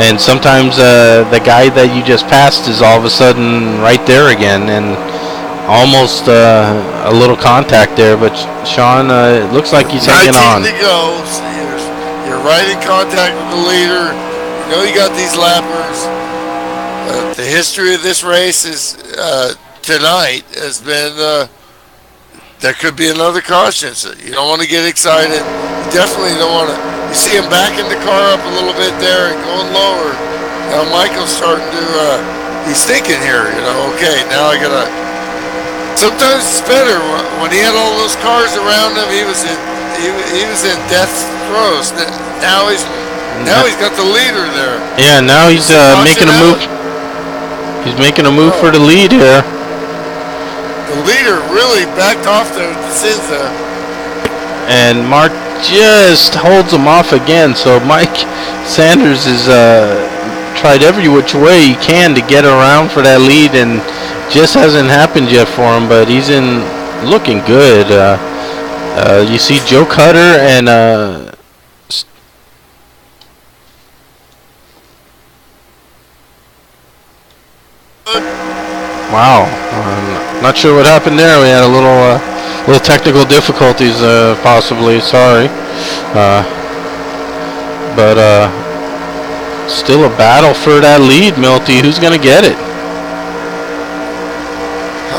And sometimes the guy that you just passed is all of a sudden right there again, and almost a little contact there. But Sean, it looks like he's hanging on. 19 to go. So you're right in contact with the leader. You know you got these lappers. The history of this race is tonight has been there could be another caution. So you don't want to get excited. You definitely don't want to You see him backing the car up a little bit there and going lower. Now Michael's starting to, he's thinking here, okay, now I gotta, sometimes it's better. When he had all those cars around him, he was in death's throes. Now he's got the leader there. Yeah, now he's making a move. He's making a move for the lead here. The leader really backed off there at the Cinza. And Mark just holds him off again. So Mike Sanders has tried every which way he can to get around for that lead, and just hasn't happened yet for him. But he's looking good. You see Joe Cutter and wow, not sure what happened there. We had a little technical difficulties, possibly. Sorry, but still a battle for that lead, Milty. Who's gonna get it?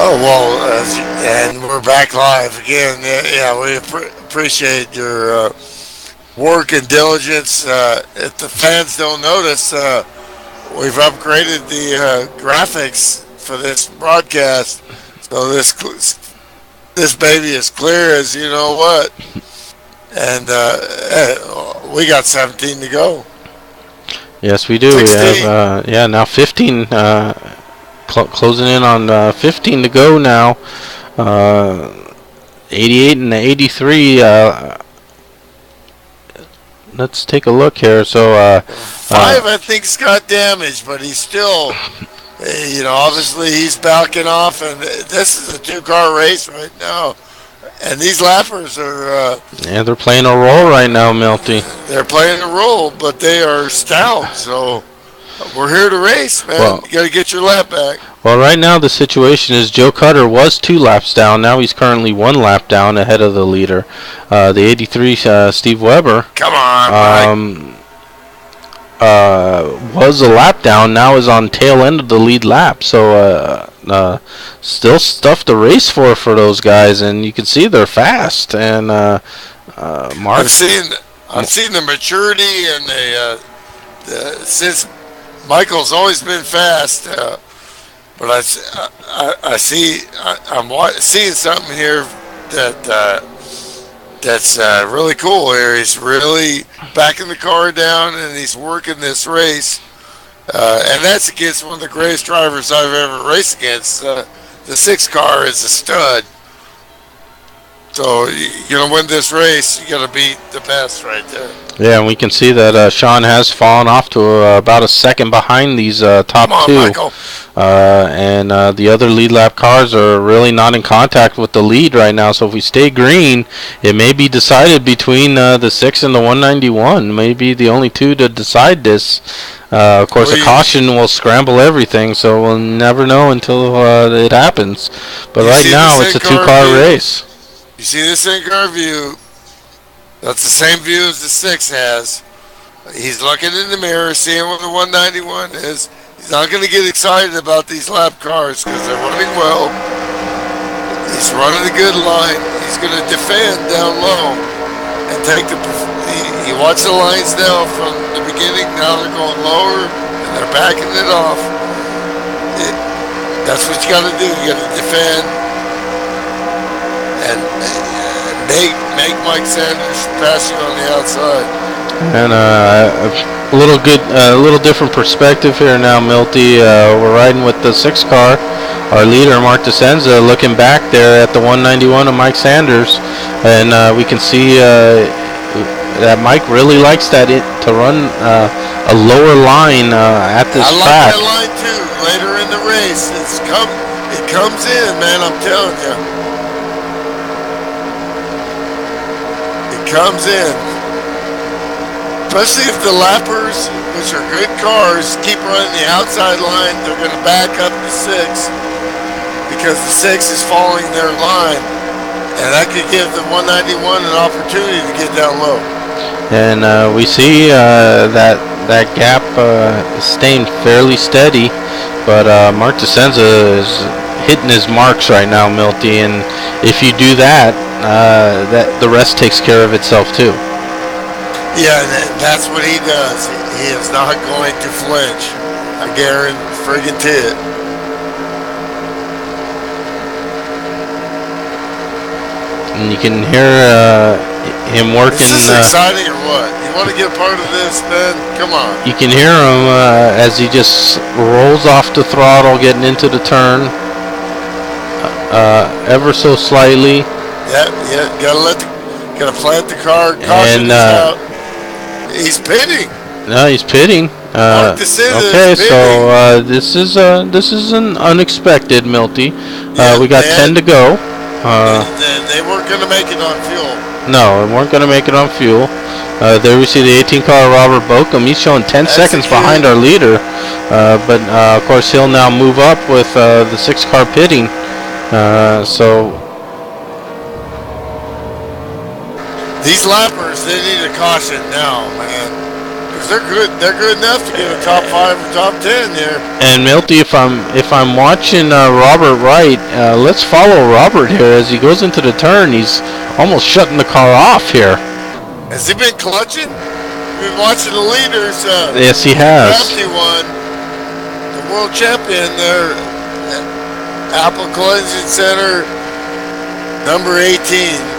Oh well, and we're back live again. Yeah, we appreciate your work and diligence. If the fans don't notice, we've upgraded the graphics for this broadcast, so this baby is clear as you know what, and we got 17 to go. Yes, we do. 16. We have now 15, closing in on 15 to go now. 88 and 83. Let's take a look here. So 5, I think's got damage, but he's still. Obviously he's backing off, and this is a 2-car race right now. And these lappers are... yeah, they're playing a role right now, Milty. They're playing a role, but they are stout, so we're here to race, man. Well, you got to get your lap back. Well, right now the situation is Joe Cutter was 2 laps down. Now he's currently 1 lap down ahead of the leader. The 83, Steve Weber. Come on, Mike. Was a lap down, now is on tail end of the lead lap, so still stuff to race for those guys, and you can see they're fast. And Mark, I've seen the maturity and since Michael's always been fast, but I'm seeing something here that's really cool here. He's really backing the car down, and he's working this race. And that's against one of the greatest drivers I've ever raced against. The 6 car is a stud. So you're going to win this race, you got to beat the best right there. Yeah, and we can see that Sean has fallen off to about a second behind these top 2. Michael. And the other lead lap cars are really not in contact with the lead right now. So if we stay green, it may be decided between the 6 and the 191. Maybe the only 2 to decide this. Of course, a caution will scramble everything, so we'll never know until it happens. But right now, it's a 2-car race. You see this in-car view? That's the same view as the 6 has. He's looking in the mirror, seeing what the 191 is. He's not going to get excited about these lap cars because they're running well. He's running a good line. He's going to defend down low and take you watch the lines now from the beginning. Now they're going lower and they're backing it off. That's what you got to do. You got to defend and make Mike Sanders pass you on the outside. And a little different perspective here now, Milty. We're riding with the 6 car. Our leader, Mark DeSenza, looking back there at the 191 of Mike Sanders, and we can see that Mike really likes to run a lower line at this track. I like that line too. Later in the race, it comes in, man. I'm telling you. Comes in, especially if the lappers, which are good cars, keep running the outside line. They're going to back up the 6 because the 6 is following their line, and that could give the 191 an opportunity to get down low. And we see that gap is staying fairly steady, but Mark DeSenza is hitting his marks right now, Milty, and if you do that, that the rest takes care of itself too. Yeah, that's what he does. He is not going to flinch. I guarantee friggin' it. And you can hear him working. Is this exciting or what? You want to get a part of this, Ben? Come on. You can hear him as he just rolls off the throttle, getting into the turn, ever so slightly. Yeah. Gotta plant the car. Caution is out. He's pitting. No, he's pitting. Okay, so this is an unexpected, Milty. We got 10 to go. They weren't going to make it on fuel. No, they weren't going to make it on fuel. There we see the 18 car Robert Bokum. He's showing 10 seconds behind our leader. But of course he'll now move up with the 6 car pitting. So these lappers, they need a caution now, man. Because they're good enough to get a top 5 or top 10 there. And Milty, if I'm watching Robert right, let's follow Robert here as he goes into the turn. He's almost shutting the car off here. Has he been clutching? We've been watching the leaders. Yes, he has. Crafty won. The world champion there. Apple Collision Center, number 18,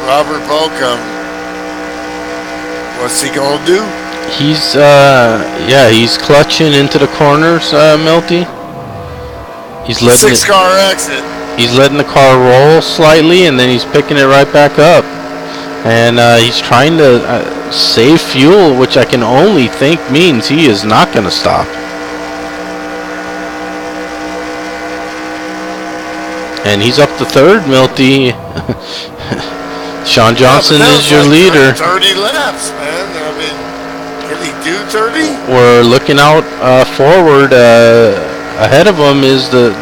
Robert Bokum. What's he gonna do? He's he's clutching into the corners, Milty. He's letting 6 car exit. He's letting the car roll slightly, and then he's picking it right back up. And he's trying to save fuel, which I can only think means he is not going to stop. And he's up to 3rd, Milty. Sean Johnson is your leader. 30 laps, man. I mean, can he do 30? We're looking out forward. Ahead of him is the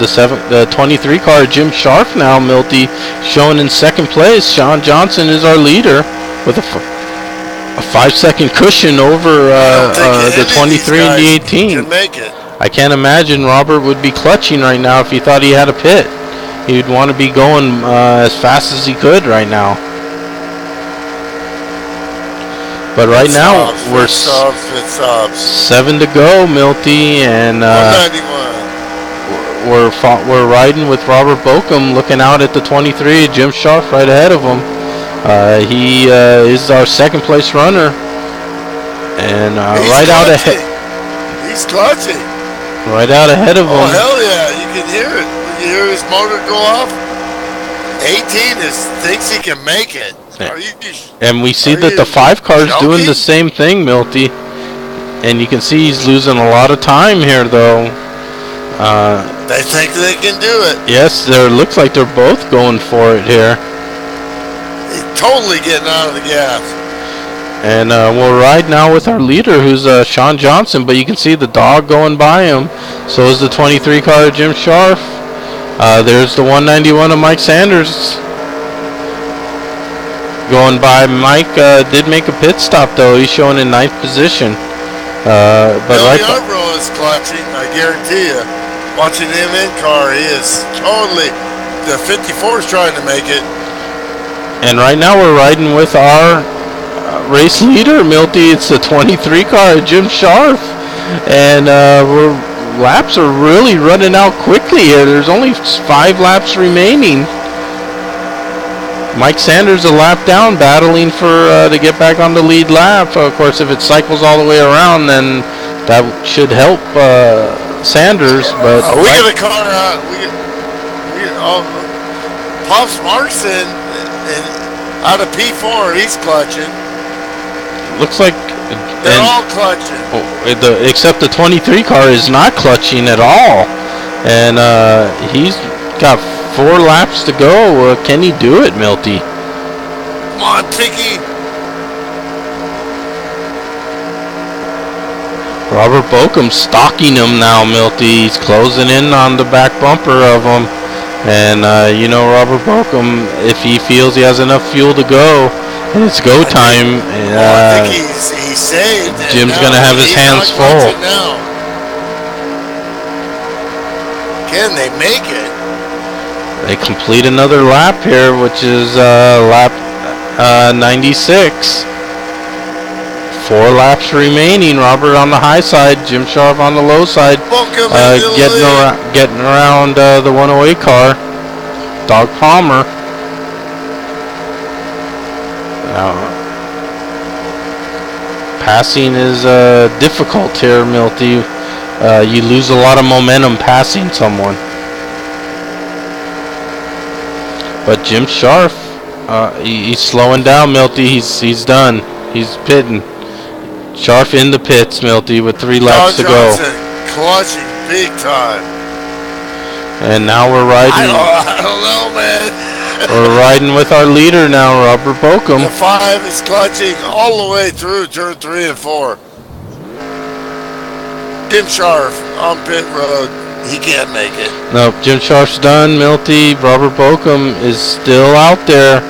23 car Jim Sharf now, Milty, showing in 2nd place. Sean Johnson is our leader with a 5-second cushion over the 23 and the 18. Can make it. I can't imagine Robert would be clutching right now if he thought he had a pit. He'd want to be going as fast as he could right now. But right now we're 7 to go, Milty, and we're riding with Robert Bokum, looking out at the 23, Jim Sharf right ahead of him. He is our 2nd place runner, and right out ahead. He's clutching. Right out ahead of him. Oh hell yeah! You can hear it. You hear his motor go off. 18 thinks he can make it. And we see that the 5 car's doing the same thing, Milty. And you can see he's losing a lot of time here, though. They think they can do it. Yes, looks like they're both going for it here. He's totally getting out of the gas. And we'll ride now with our leader, who's Sean Johnson. But you can see the dog going by him. So is the 23 car Jim Sharf. There's the 191 of Mike Sanders. Going by. Mike did make a pit stop, though. He's showing in 9th position. But Billy Arbro is clutching, I guarantee you. Watching him in car, he is totally. The 54 is trying to make it. And right now we're riding with our race leader, Milty. It's the 23 car, Jim Sharf. And laps are really running out quickly here. There's only 5 laps remaining. Mike Sanders a lap down, battling for to get back on the lead lap. Of course, if it cycles all the way around, then that should help Sanders. But we get a car out. Pops Markson out of P4. He's clutching. Looks like they're all clutching. Except the 23 car is not clutching at all, and he's got 4 laps to go. Can he do it, Milty? Come on, Piggy. Robert Bokum stalking him now, Milty. He's closing in on the back bumper of him. And, Robert Bokum, if he feels he has enough fuel to go, and it's go time, I think he's saved. Jim's going to have his hands full. Can they make it? They complete another lap here, which is lap 96. 4 laps remaining. Robert on the high side, Jim Sharp on the low side. Getting around the 108 car. Dog Palmer. Passing is difficult here, Milty. You lose a lot of momentum passing someone. But Jim Sharp, he's slowing down, Milty. He's done. He's pitting. Sharp in the pits, Milty, with 3 laps to go. Clutching big time. And now we're riding. I don't know, man. We're riding with our leader now, Robert Bokum. The 5 is clutching all the way through turn 3 and 4. Jim Sharp on pit road. He can't make it. Nope, Jim Sharp's done, Milty. Robert Bokum is still out there.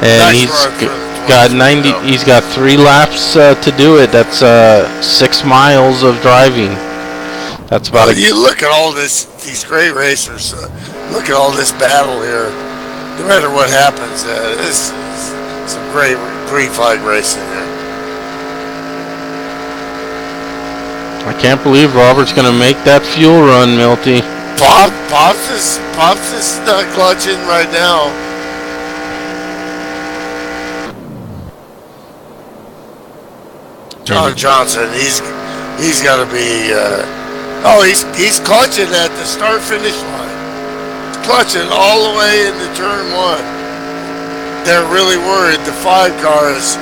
And he's got 3 laps to do it. That's 6 miles of driving. That's about you look at all these great racers. Look at all this battle here. No matter what happens, this is some great green flag racing here. I can't believe Robert's going to make that fuel run, Milty. Pops is not clutching right now. John Johnson, he's got to be. He's clutching at the start finish line. He's clutching all the way into turn 1. They're really worried. The 5 cars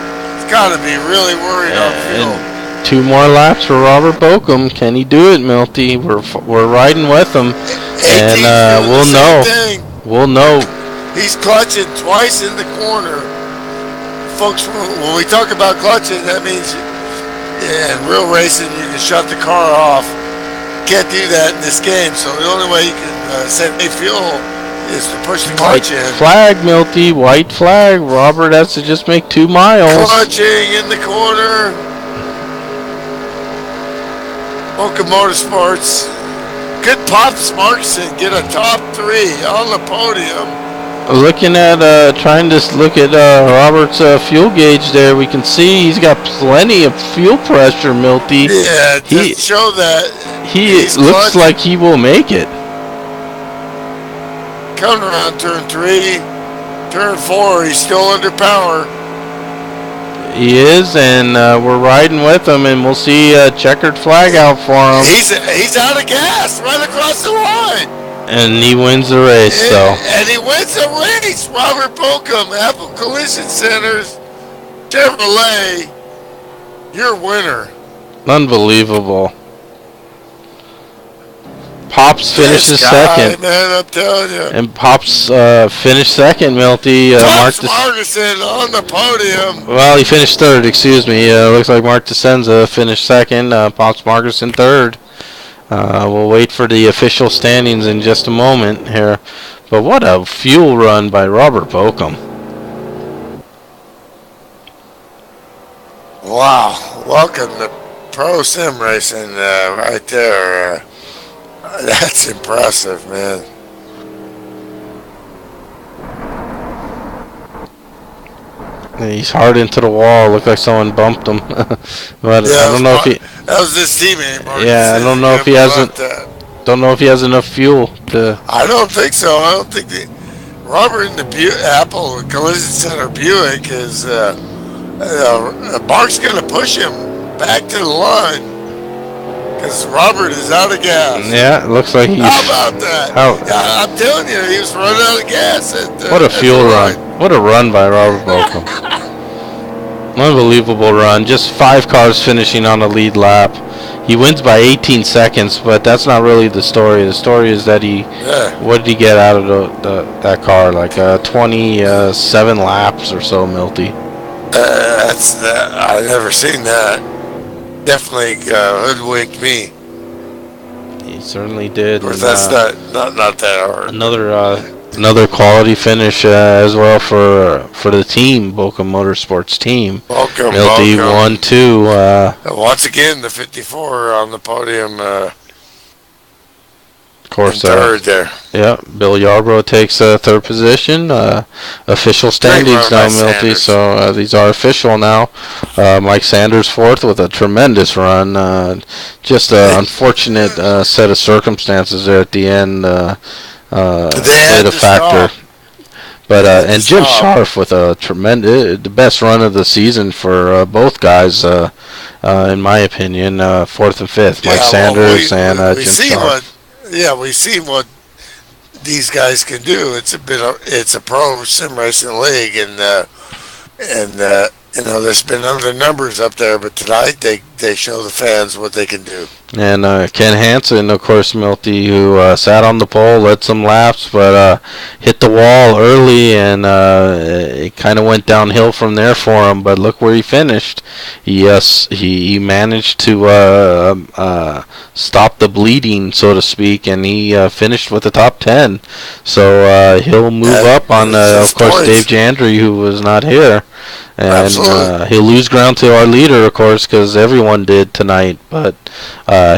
got to be really worried on fuel. 2 more laps for Robert Bokum. Can he do it, Milty? We're riding with him, and we'll know. We'll know. He's clutching twice in the corner, folks. When we talk about clutching, that means in real racing you can shut the car off. Can't do that in this game. So the only way you can save fuel is to push the clutch in. Flag, Milty. White flag. Robert has to just make 2 miles. Clutching in the corner. Bokum Motorsports. Good Pops Markson get a top 3 on the podium. Looking at trying to look at Robert's fuel gauge there, we can see he's got plenty of fuel pressure, Milty. Yeah, just show that he looks like he will make it. Coming around turn 3, turn 4, he's still under power. He is, and we're riding with him, and we'll see a checkered flag out for him. He's out of gas right across the line. And he wins the race, And he wins the race. Robert Bokum, Apple Collision Centers, Chevrolet, your winner. Unbelievable. Pops finishes second. Man, I'm telling you. And Pops finished second, Milty. Pops Markson on the podium. Well, he finished third, excuse me. Looks like Mark DeSenza finished second. Pops Markson third. We'll wait for the official standings in just a moment here. But what a fuel run by Robert Bokum. Wow. Welcome to Pro Sim Racing right there. That's impressive, man. He's hard into the wall. Looked like someone bumped him. But yeah, I don't know if he. That was this teammate. Yeah, I don't know if he hasn't. Don't know if he has enough fuel to. I don't think so. I don't think Robert in the Apple Collision Center Buick is. Mark's gonna push him back to the line. Because Robert is out of gas. Yeah, it looks like he's... How about that? I'm telling you, he was running out of gas. What a fuel run. What a run by Robert Bokum. Unbelievable run. Just 5 cars finishing on the lead lap. He wins by 18 seconds, but that's not really the story. The story is that what did he get out of that car? Like 27 laps or so, Milty. I've never seen that. Definitely hoodwinked me. He certainly did. Of course, that's not that hard. Another quality finish as well for the team, Bokum Motorsports team. Welcome, Milty 1-2. Once again, the 54 on the podium. Of course, third there. Yeah, Bill Yarbrough takes third position. Official standings now, Milty. So these are official now. Mike Sanders fourth with a tremendous run. Just an unfortunate set of circumstances there at the end. Played a factor. But and Jim Scharf with a tremendous, the best run of the season for both guys, in my opinion, fourth and fifth. Mike Sanders and Jim Scharf. We see what these guys can do. It's a pro sim racing league, and there's been other numbers up there, but tonight they show the fans what they can do. And Ken Hansen, of course, Milty, who sat on the pole, led some laps, but hit the wall early, and it kind of went downhill from there for him. But look where he finished. He managed to stop the bleeding, so to speak, and he finished with the top 10. So he'll move up on, of course, Dave Jandry, who was not here. And he'll lose ground to our leader, of course, because everyone did tonight. But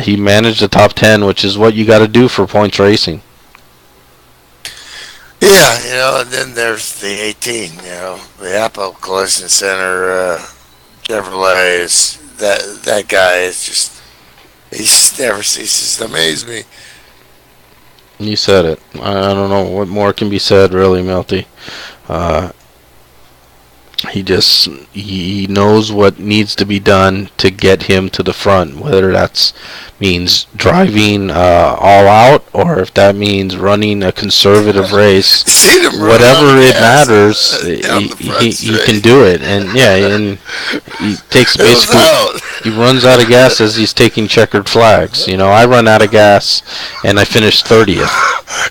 he managed the top 10, which is what you got to do for points racing. Yeah, and then there's the 18, the Apple Collision Center, Chevrolet. That guy is just, he never ceases to amaze me. You said it. I don't know what more can be said, really, Milty. He knows what needs to be done to get him to the front, whether that means driving all out or if that means running a conservative race. Whatever it matters, he can do it. And and he takes basically, he runs out of gas as he's taking checkered flags. I run out of gas and I finish 30th.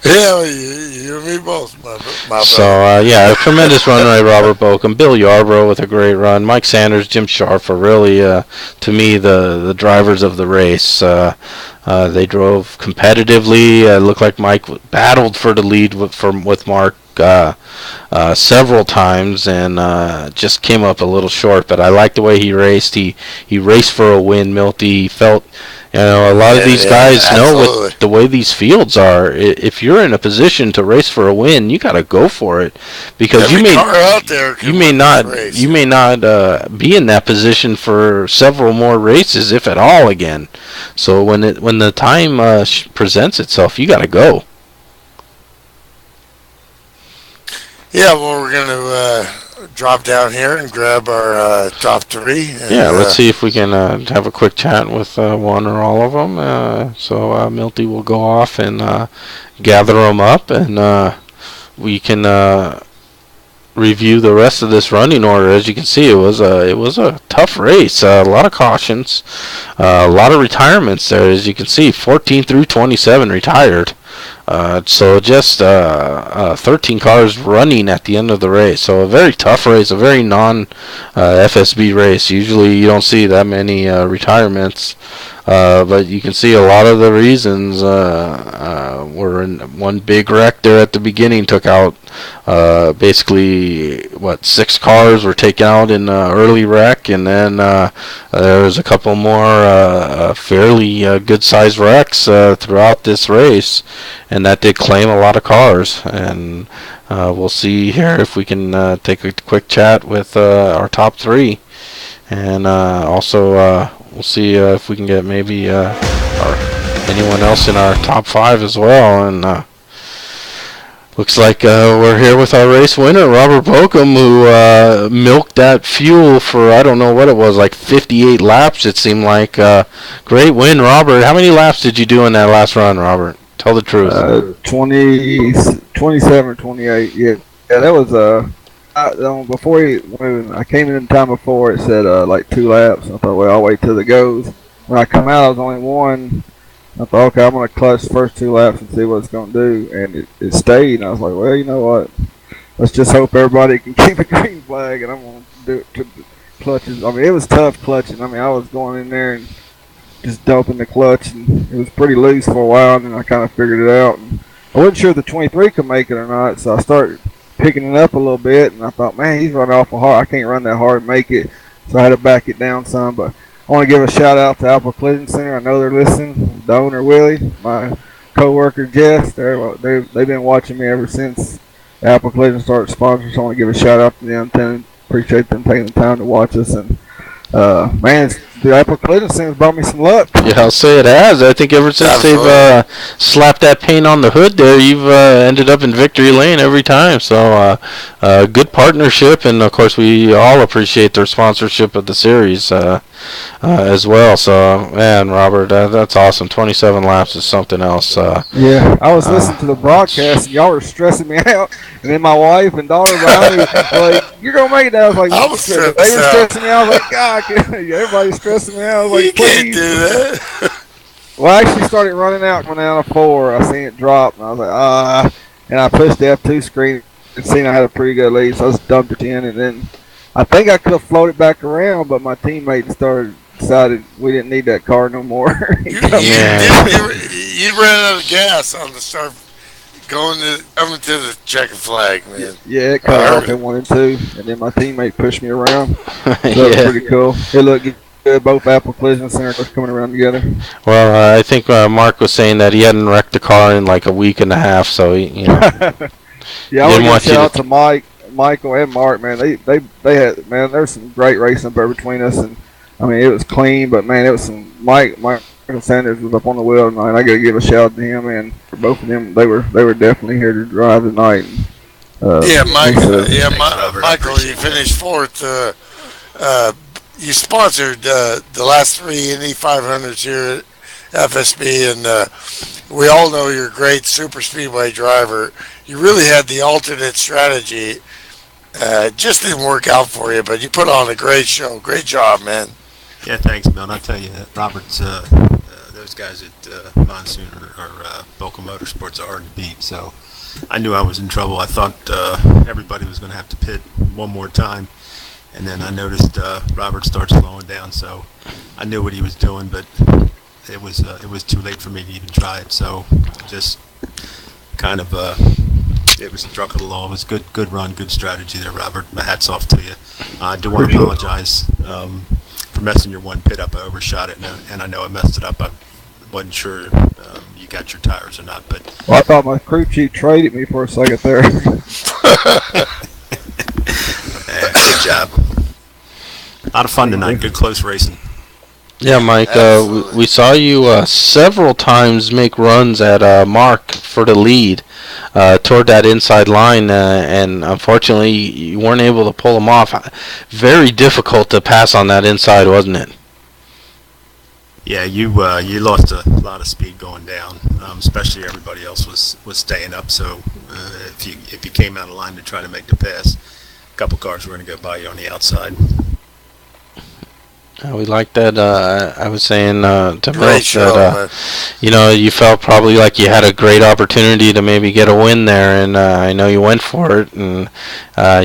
Yeah, you and me both, my brother. So, a tremendous run by Robert Bokum. Bill Yarbrough with a great run. Mike Sanders, Jim Scharf are really, to me, the drivers of the race. They drove competitively. It looked like Mike battled for the lead with Mark several times and just came up a little short. But I like the way he raced. He raced for a win, Milty. He felt... a lot of these guys know what the way these fields are. If you're in a position to race for a win, you got to go for it, because you may not be in that position for several more races, if at all, again. So when the time presents itself, you got to go. Yeah, well, we're going to drop down here and grab our top three. And, let's see if we can have a quick chat with one or all of them. So Milty will go off and gather them up, and we can review the rest of this running order. As you can see, it was a tough race. A lot of cautions, a lot of retirements there. As you can see, 14 through 27 retired. So just 13 cars running at the end of the race. So a very tough race, a very non-FSB race. Usually you don't see that many retirements. But you can see a lot of the reasons were in one big wreck there at the beginning. Took out basically 6 cars were taken out in early wreck, and then there was a couple more fairly good-sized wrecks throughout this race, and that did claim a lot of cars. And we'll see here if we can take a quick chat with our top 3, and also. We'll see if we can get maybe anyone else in our top 5 as well. And looks like we're here with our race winner, Robert Bokum, who milked that fuel for, I don't know what it was, like 58 laps, it seemed like. Great win, Robert. How many laps did you do in that last run, Robert? Tell the truth. 27, 28. Yeah, that was... when I came in the time before, it said like 2 laps. I thought, well, I'll wait till it goes. When I come out, I was only 1. I thought, okay, I'm going to clutch the first 2 laps and see what it's going to do. And it stayed. And I was like, well, you know what? Let's just hope everybody can keep a green flag, and I'm going to do it to the clutches. I mean, it was tough clutching. I mean, I was going in there and just dumping the clutch, and it was pretty loose for a while, and then I kind of figured it out. And I wasn't sure if the 23 could make it or not, so I started picking it up a little bit, and I thought, man, he's running awful hard. I can't run that hard and make it, so I had to back it down some. But I want to give a shout out to Apple Collision Center. I know they're listening. The owner, Willie, my coworker Jess. They've been watching me ever since Apple Collision started sponsoring. So I want to give a shout out to them. Appreciate them taking the time to watch us. And man, the Apple Collision Center's brought me some luck. Yeah, I'll say it has. I think ever since they've slapped that paint on the hood there, you've ended up in victory lane every time. So, good partnership, and of course we all appreciate their sponsorship of the series as well. So, man, Robert, that's awesome. 27 laps is something else. Yeah, I was listening to the broadcast, and y'all were stressing me out. And then my wife and daughter behind me were like, "You're gonna make it." I was like, I was they were stressing me out. I was like, "God, everybody's stressing me out." I was like, You can't "Please." do that. Well, I actually started running out coming down to 4. I seen it drop, and I was like, and I pushed the F2 screen and seen I had a pretty good lead, so I just dumped it in, and then I think I could have floated back around, but my teammates decided we didn't need that car no more. You ran out of gas on the start coming to the checkered flag, man. Yeah, it cut off in 1 and 2, and then my teammate pushed me around. So that was pretty cool. It looked good. Both Apple Collision Centers coming around together. Well, I think Mark was saying that he hadn't wrecked the car in like a week and a half, so Yeah, I want to shout out to Michael and Mark, man. They had, man, there's some great racing up there between us, and I mean it was clean, but man, it was some Michael Sanders was up on the wheel tonight. I got to give a shout out to him, and for both of them, they were definitely here to drive tonight. Michael, you finished 4th. You sponsored the last 3 Indy 500s here at FSB, and we all know you're a great super speedway driver. You really had the alternate strategy. Just didn't work out for you, but you put on a great show. Great job, man. Yeah, thanks, Bill. And I'll tell you, Robert's, those guys at Monsoon or Boca Motorsports are hard to beat. So I knew I was in trouble. I thought everybody was going to have to pit one more time. And then I noticed Robert started slowing down, so I knew what he was doing, but it was too late for me to even try it. So just kind of it was struck of the law. It was good run, good strategy there, Robert. My hat's off to you. I do want to apologize for messing your one pit up. I overshot it, and I know I messed it up. I wasn't sure you got your tires or not, but I thought my crew chief traded me for a second there. Good job. A lot of fun tonight. Good close racing. Yeah, Mike, we saw you several times make runs at Mark for the lead toward that inside line, and unfortunately you weren't able to pull him off. Very difficult to pass on that inside, wasn't it? Yeah, you lost a lot of speed going down, especially everybody else was staying up. So if you came out of line to try to make the pass, a couple cars were going to go by you on the outside. We like that. I was saying to Great Milch that you felt probably like you had a great opportunity to maybe get a win there, and I know you went for it, and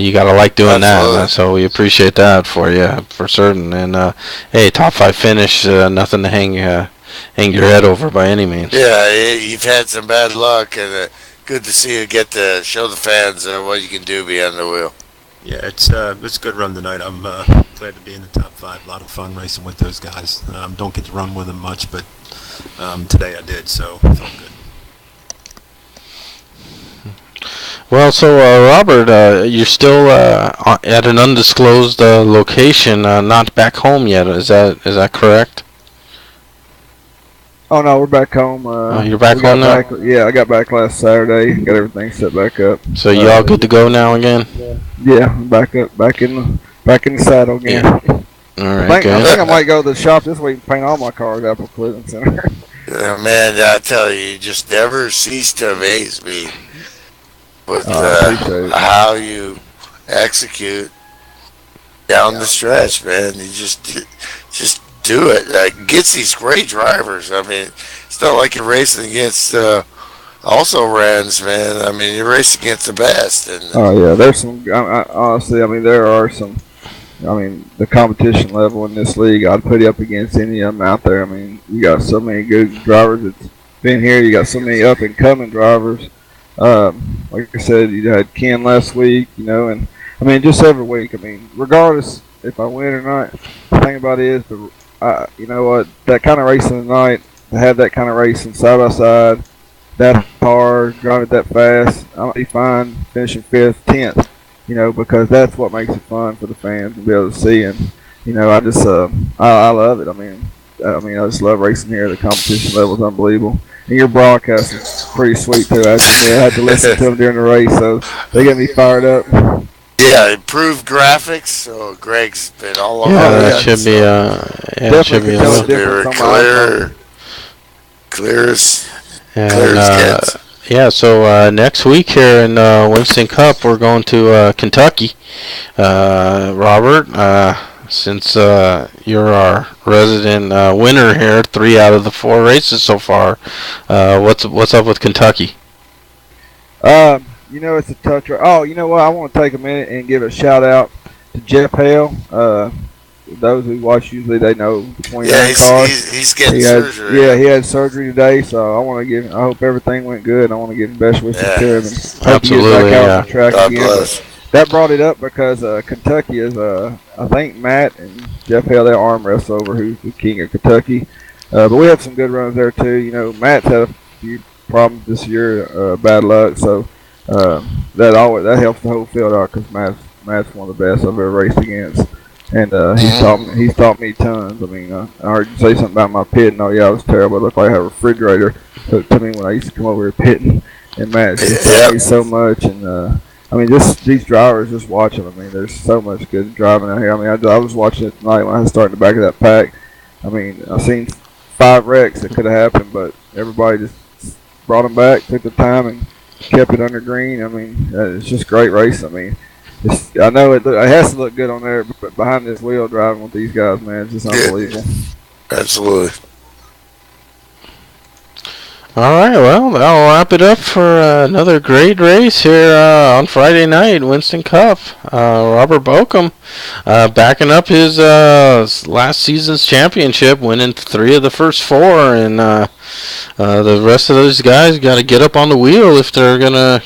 you gotta like doing that. So we appreciate that for you for certain. And hey, top 5 finish, nothing to hang your head over by any means. Yeah, you've had some bad luck, and good to see you get to show the fans what you can do behind the wheel. Yeah, it's a good run tonight. I'm glad to be in the top 5. A lot of fun racing with those guys. Don't get to run with them much, but today I did, so it felt good. Well, so Robert, you're still at an undisclosed location, not back home yet. Is that correct? Oh no, we're back home. You're back home now? Yeah, I got back last Saturday. Got everything set back up. So you all good to go now again? Yeah, I'm back in the saddle again. Yeah. All right. I think I might go to the shop this week and paint all my cars at Apple Collision Center. Man, I tell you just never cease to amaze me with how you execute down the stretch, man. You just do it. Gets these great drivers. I mean, it's not like you're racing against also Rans, man. I mean, you're racing against the best. And oh yeah, there's some. Honestly, I mean, there are some. I mean, the competition level in this league, I'd put you up against any of them out there. I mean, you got so many good drivers that's been here. You got so many up and coming drivers. Like I said, you had Ken last week, and I mean, just every week. I mean, regardless if I win or not, the thing about it is, you know what, that kind of racing tonight, to have that kind of racing side by side, that hard, drive it that fast, I'll be fine finishing 5th, 10th, because that's what makes it fun for the fans to be able to see. And, I just, I love it. I mean, I just love racing here. The competition level is unbelievable. And your broadcast is pretty sweet, too. I had to listen to them during the race, so they get me fired up. Yeah, improved graphics. So Greg's been all over. Yeah, that that should be. It should be a tell little. the They were difference on my clear as And gets. yeah, so next week here in Winston Cup, we're going to Kentucky. Robert, since you're our resident winner here, 3 out of the 4 races so far, what's up with Kentucky? It's a tough track. Oh, you know what? I want to take a minute and give a shout out to Jeff Hale. Those who watch usually they know between cars. He's getting surgery. Yeah, he had surgery today, so I hope everything went good. And I want to give him best wishes to him. And hope he gets back out on the track God again. bless. That brought it up because Kentucky is, I think Matt and Jeff Hale, they arm wrestle over who's the king of Kentucky. But we have some good runs there too. Matt's had a few problems this year, bad luck, so that helps the whole field out because Matt's one of the best I've ever raced against. And he's taught me tons. I mean, I heard you say something about my pit, and I was terrible. It looked like I had a refrigerator hooked to me when I used to come over here pitting. And Matt just taught me so much. And just these drivers, just watching. I mean, there's so much good driving out here. I mean, I was watching it tonight when I was starting the back of that pack. I mean, I've seen 5 wrecks that could have happened, but everybody just brought them back, took the time, and kept it under green. I mean, it's just great race. I mean. I know it has to look good on there, but behind this wheel driving with these guys, man, it's just unbelievable. Absolutely. All right, well, that'll wrap it up for another great race here on Friday night, Winston Cup. Robert Bokum backing up his last season's championship, winning 3 of the first 4, and the rest of those guys got to get up on the wheel if they're gonna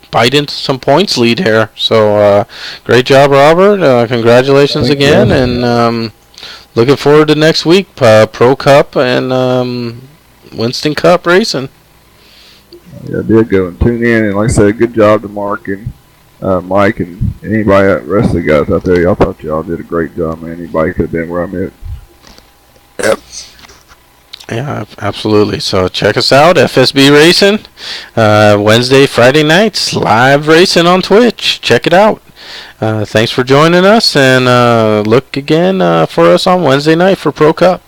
bite into some points lead here. So great job, Robert. Congratulations again, and looking forward to next week, Pro Cup and Winston Cup racing. Yeah, did go and tune in, and like I said, good job to Mark and Mike and anybody, the rest of the guys out there. I thought y'all did a great job, man. Anybody could have been where I'm at. Yep. Yeah, absolutely. So check us out, FSB Racing, Wednesday, Friday nights, live racing on Twitch. Check it out. Thanks for joining us, and look again for us on Wednesday night for Pro Cup.